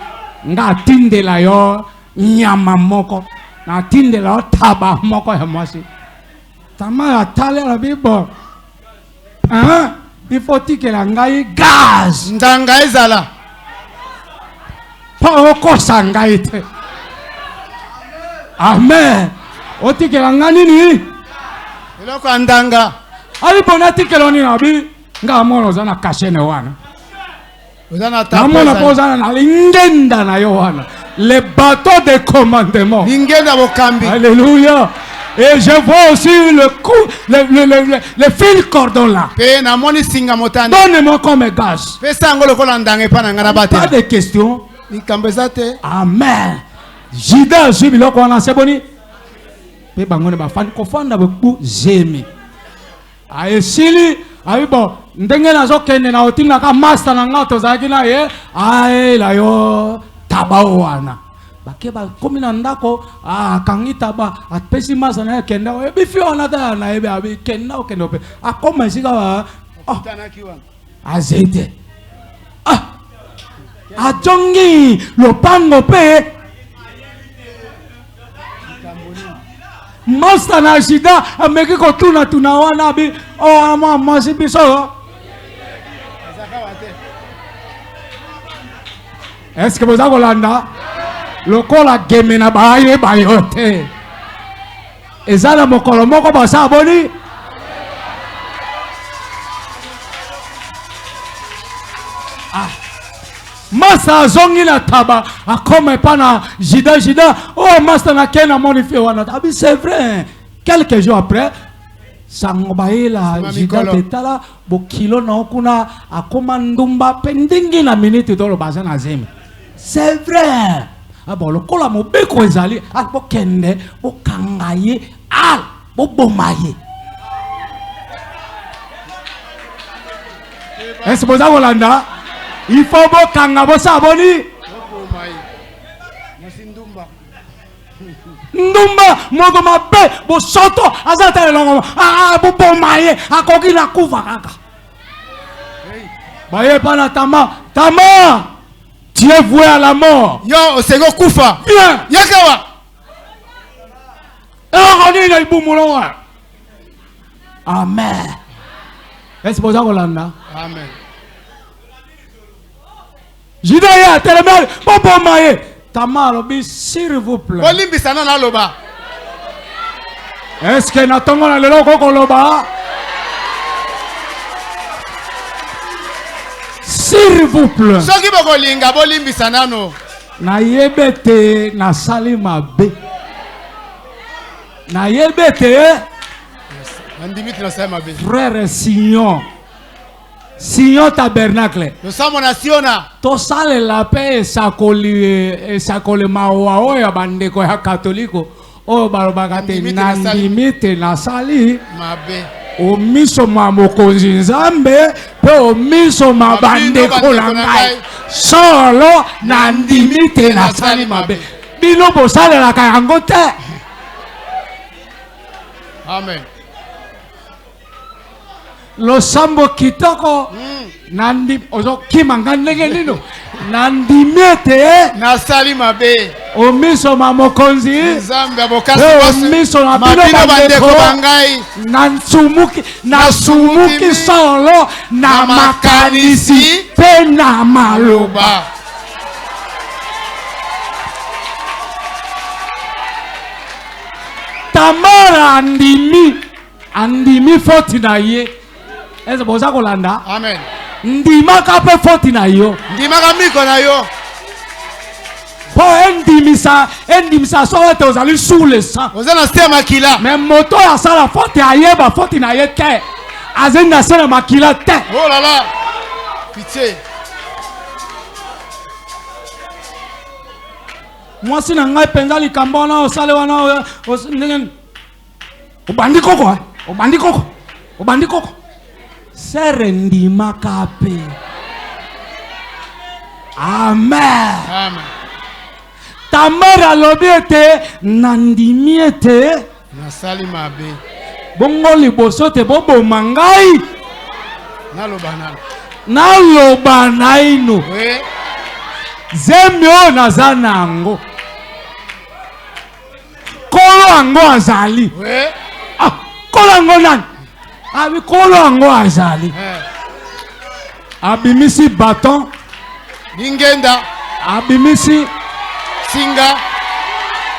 nga tindela yo nyama moko na tindela yo taba moko ya mwasi Tamara tale la bibo il faut tikela ngai gaz ndanga ezala pa okosa ngai te amen otikela ngani ni eloko andanga ali bonati keloni na bi nga mono zana kashene wana ozana ta mona pozana na lingenda na yo wana le bateau de commandement lingenda bokambi alléluia et je vois aussi le fil cordon là pe na moni singa motane donne-moi comme gaz pe sangolo ko landanga pa na ngana bate pas de question ni kambezate amen Jida jibilo ko na seboni pe bangone ba fan ko fanda bu zemi aesili ayibo ndenge nazo kende na otina ka master na ngato zaki na ye la yo tabawana bakeba komi na ndako kangita ba apesi master na kenda e bifi ona ta na ebe abi kenda o kendo pe akoma sika ba azete ajongi lopango pe Master na Jida ameki ko tuna wana bi ama masi biso. Est-ce que vous avez landa lokola geme na baye bayote ezala mokolo moko basa boni. Masa zongi na taba akome pana jida oh master na kena monifié wana abi c'est vrai quelques jours après sangobaila jida tetala bo kilo na okuna akoma ndumba pendingi na minute dolo bazana zeme c'est vrai abo lokola mobeko ezali abo kende bo kangaye al bo bomaye est-ce que vous avez Hollanda? Il faut que kanga bosa boni. Ndumba mogo mabe bo soto azata longo bo bomaye akoki na kufa kaka. Baye pana tama tu es voué à la mort. Yo osego kufa. Viens. Yakawa. On na ibumulowa. Amen. Est-ce que vous avez Hollanda? Amen. Jidaya telemel bobo maye tamalo bi s'il vous plaît. Olimbisana na loba. Est-ce que natongo na lelo koko loba? S'il vous plaît. Soki boko linga bolimbisana no. Na yebete na salima be. Na yebete Andimiti na salima be. frère Sion tabernacle. Nous sommes en nation. To sale la paix sakole mawa oya bandeko ya katoliko. O barobagate nandimite na sali. Mabe. O miso ma mokonzi nzambe pe o miso ma bandeko la ngai. Solo nandimite na sali mabe. Bino bo sale la kayango te. Amen. Lo sambo kitoko nandi ozo kimanga ndenge nino nandimete na sali mabe o miso ma mokonzi nzambe abokasi o miso na bino bandeko bangai na sumuki solo na makanisi pe na maloba. Tamara andimi foti na ye. Est-ce que vous avez Hollanda? Amen. Ndima kape foti na yo. Ndima kamiko na yo. Po endimisa so ete ozali sous le sang. Ozana sté makila. Mais moto ya sala foti ayeba foti na ye te. Azenda sala makila te. Oh là là. Pitié. Moi si na ngai penza likambo na osale wana obandi koko. Sere ndima kape. Amen. Amen. Tamara lobiete nandimiete Na sali mabe. bongo liboso te bobo mangai Na lobanal. na loba naino. Oui. Zemio nazanango. Kolo ango azali. Oui. Ah, kolo ango nani? Abi kolo ango azali. Abimisi bâton. Lingenda. Abimisi Singa.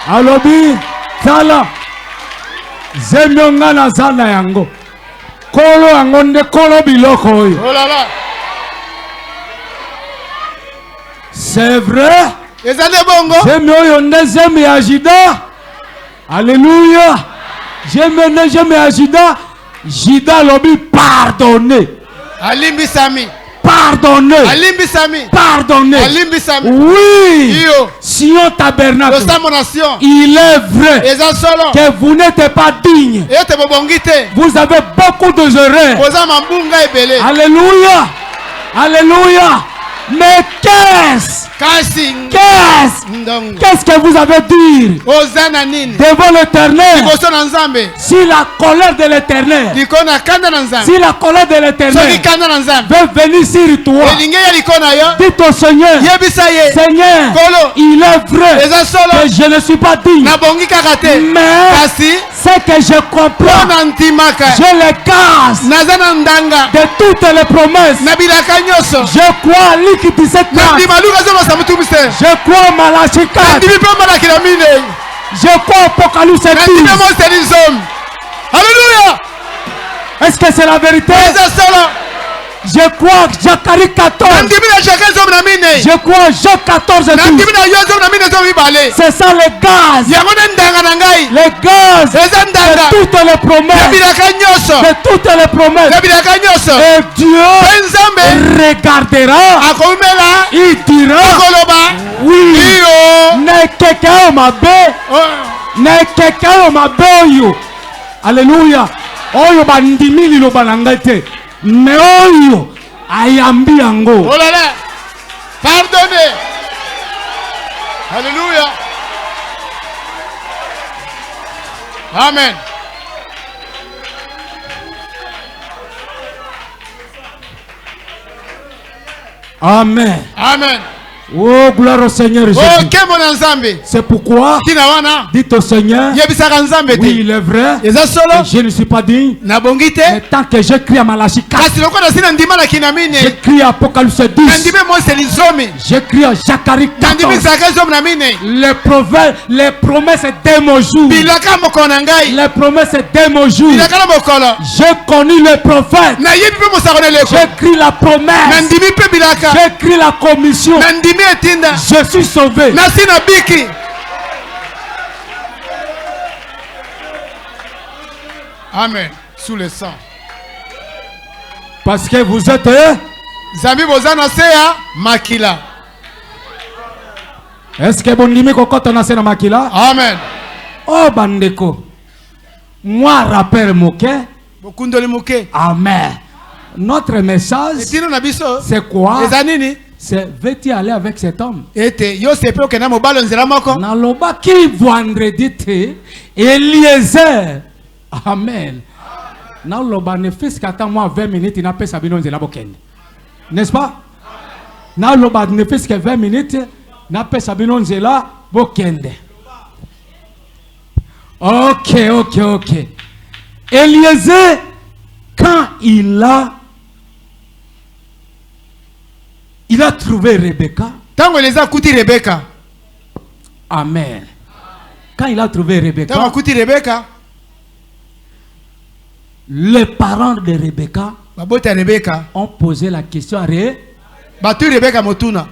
alobi tala. Zemio nga nazana yango. Kolo ango nde kolo biloko oyo. Oh là là. C'est vrai. Ezane bongo. Zemio oyo nde zemi ya Jida. Alléluia. J'aime Jida. Jida lobi pardonner. Alimbi Sami. Pardonner. Alimbi Sami. Pardonner. Alimbi Sami. Oui. Io. Sion tabernacle. Nous sommes en nation. Il est vrai Eza solo. que vous n'êtes pas digne. Et te bobongite. Vous avez beaucoup de erreurs. Poza mambunga ebele. Alléluia. Alléluia. Mais qu'est-ce que vous avez dit Ozana nini. devant l'Éternel? Liboso na Nzambe. Si la colère de l'Éternel, Likona kanda na Nzambe. si la colère de l'Éternel Soki kanda na Nzambe. veut venir sur toi, Elinge ya likona yo. dites au Seigneur, Yebisa ye. Seigneur, Kolo. il est vrai Eza solo. que je ne suis pas digne, Na bongi kakate. mais Kasi. c'est que je comprends, Pona ntimaka. je les casse Nazana ndanga. de toutes les promesses. Na bilaka nyoso. Je crois à Luc 17 Na ans. ndimaluka zo masamutumise. Je crois à Malachi 4. Ndimi pe malaki na mine. Je crois Apocalypse 12. Alléluia. Est-ce que c'est la vérité? Je crois Zacharie 14. Je crois Jean 14 et 12. C'est ça le gaz. Le gaz de toutes les promesses. De toutes les promesses. Et Dieu regardera. Il dira oui. Ne quelqu'un m'a bé. Alléluia. Oyo bandimi liloba na ngai te. Mais oyo ayambi yango. Oh là là. Pardonnez. Alléluia. Amen. Amen. Amen. Oh, gloire au Seigneur Jésus. C'est pourquoi dites au Seigneur, oui, il est vrai, et je ne suis pas digne, mais tant que je crie à Malachi 4, je crie à Apocalypse 12, je crie à Zacharie 14, les promesses dès mon jour, les promesses dès mon jour, j'ai connu le prophète, j'ai écrit la promesse, j'ai écrit la commission, je suis sauvé. Amen. Sous le sang. Parce que vous êtes Zambi bozana makila. Est-ce que bon nimi kokota na sena makila? Amen. Oh bandeko. Moi rappel moke. Bokundoli moke. Amen. Notre message c'est quoi? C'est veux-tu aller avec cet homme? Naloba qui vendredi te Eliezer. Amen. Naloba ne fils qu'attend moi 20 minutes il n'a pas sabino nzela bokende. N'est-ce pas? Naloba ne fils que 20 minutes n'a pas sabino nzela bokende. Ok. Eliezer quand il a trouvé Rebecca. Tango les a couti Rebecca. Amen. Quand il a trouvé Rebecca. Tango couti Rebecca. Les parents de Rebecca ont posé la question à Rebecca Motuna.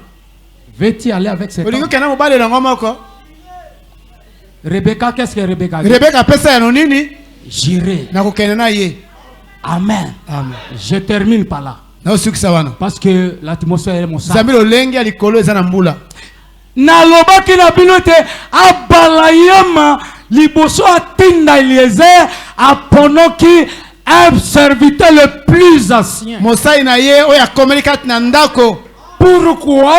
Veux-tu aller avec cet homme? Rebecca, qu'est-ce que Rebecca dit? Rebecca pesa ya nini? J'irai. Amen. Amen. Je termine par là. Parce que l'atmosphère est mon sang. Nalobaki na binote abalayama liboso atinda Eliezer aponoki un serviteur le plus ancien. Pourquoi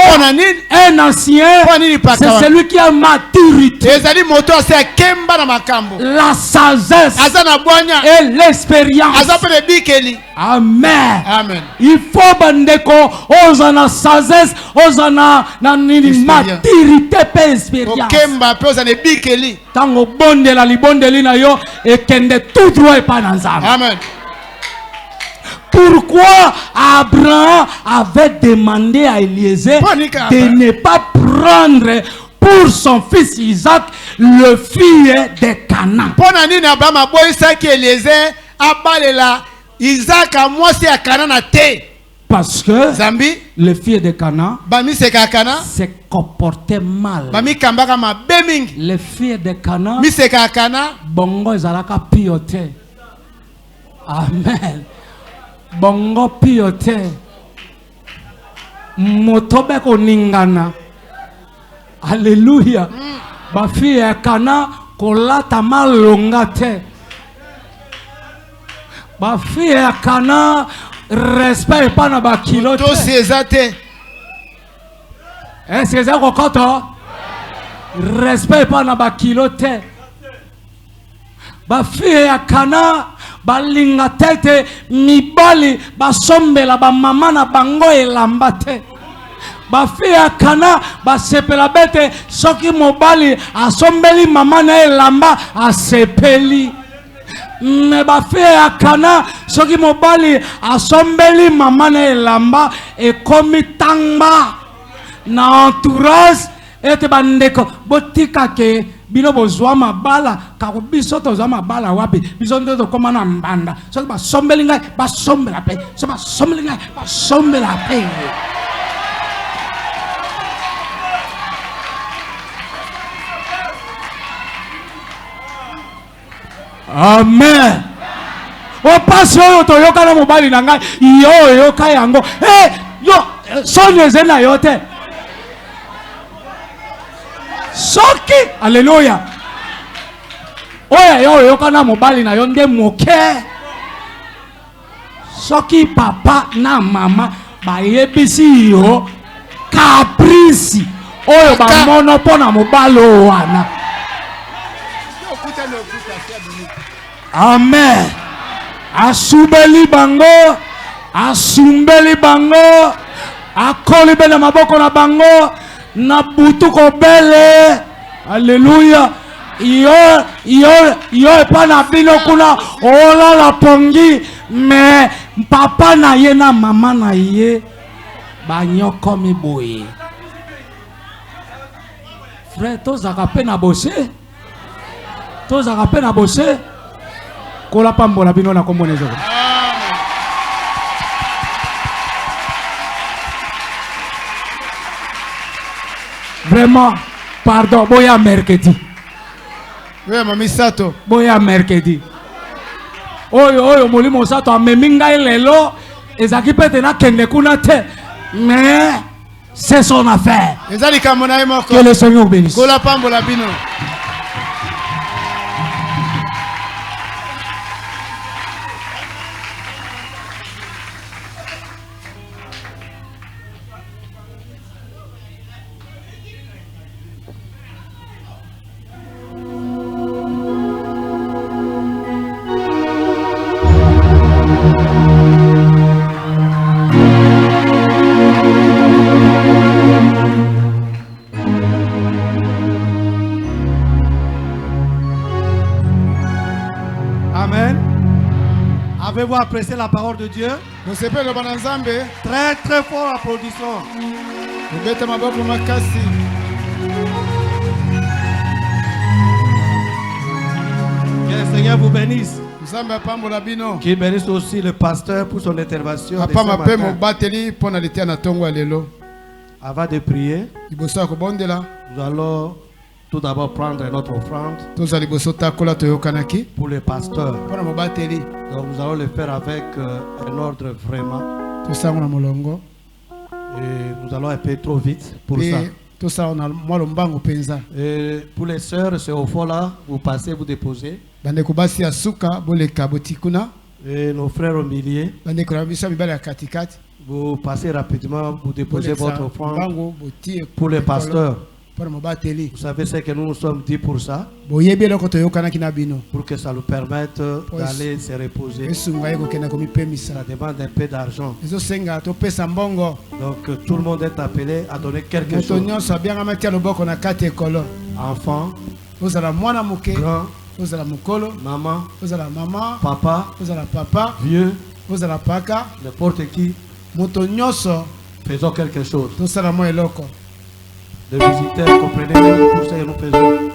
un ancien? C'est celui qui a maturité, la sagesse et l'expérience. Amen. Amen. Il faut bandeko ozana sagesse, ozana na nini maturité et expérience. Tango bonde la libondeli na yo et kende tout droit et pas nzambe. Amen. Pourquoi Abraham avait demandé à Eliezer de ne pas prendre pour son fils Isaac le fils de Canaan? Parce que le fils de Canaan s'est comporté mal. Le fils de Canaan bongo ezalaka pioté. Amen. Bongo piote motobe ko ningana. Alléluia. Ba fille ya Kana kolata malonga te. Ba fille ya Kana respect pas na ba kilote. To sezate. Est-ce que ça kokoto? Respect pas na ba kilote. Ba fille ya Kana balinga tete mibali basombela ba mama na bango elamba te. Ba fille ya Kana basepela bete soki mobali asombeli mama na elamba asepeli. Me ba fille ya Kana soki mobali asombeli mama na elamba ekomi tangba na entourage ete bandeko botika ke bino bozwa mabala kako biso tozwa mabala wapi biso nde tokóma na mbanda soki basombeli ngai basombela mpe so basombeli ngai basombela mpe. Amen. Opasi oyo toyoka na mobali na ngai yo oyoka yango yo soni eze na yo te soki alleluya oyo yo oyoka na mobali na yo nde moke soki papa na mama bayebisi yo caprice oyo bamono mpo na mobali wana. Amen. Asumbeli bango, akoli bele maboko na bango, na butu ko bele. Alléluia. Yo epa na bino kuna ola la pongi, mais papa na ye na mama na ye banyoko mi boye. Frère, tozaka pe na bosé. Tozaka pe na bosé. Kola pambola bino na kombo nezo. Vraiment, pardon, boya mercredi. Oui, mami sato. Boya mercredi. Oyo molimo sato amemi ngai lelo ezaki pete na kende kuna te. Mais c'est son affaire. Ezali kamona moko. Que le Seigneur bénisse. Kola pambola bino. Avez-vous apprécié la parole de Dieu? Très très fort applaudissement. Que le Seigneur vous bénisse. Qu'il bénisse aussi le pasteur pour son intervention de ce matin. Avant de prier, nous allons tout d'abord prendre notre offrande pour le pasteur. Donc nous allons le faire avec un ordre vraiment. Et nous allons un peu trop vite pour ça. Et pour les sœurs, c'est au fond là, vous passez, vous déposez. Et nos frères au milieu, vous passez rapidement, vous déposez votre offrande pour le pasteur. Vous savez ce que nous sommes dit pour ça, pour que ça nous permette d'aller se reposer. Ça demande un peu d'argent. Donc tout le monde est appelé à donner quelque chose. Enfants, grands, maman, papa, vieux, n'importe qui, faisons quelque chose. Les visiteurs, comprenez-nous pour ça que nous faisons.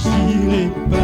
J'irai pas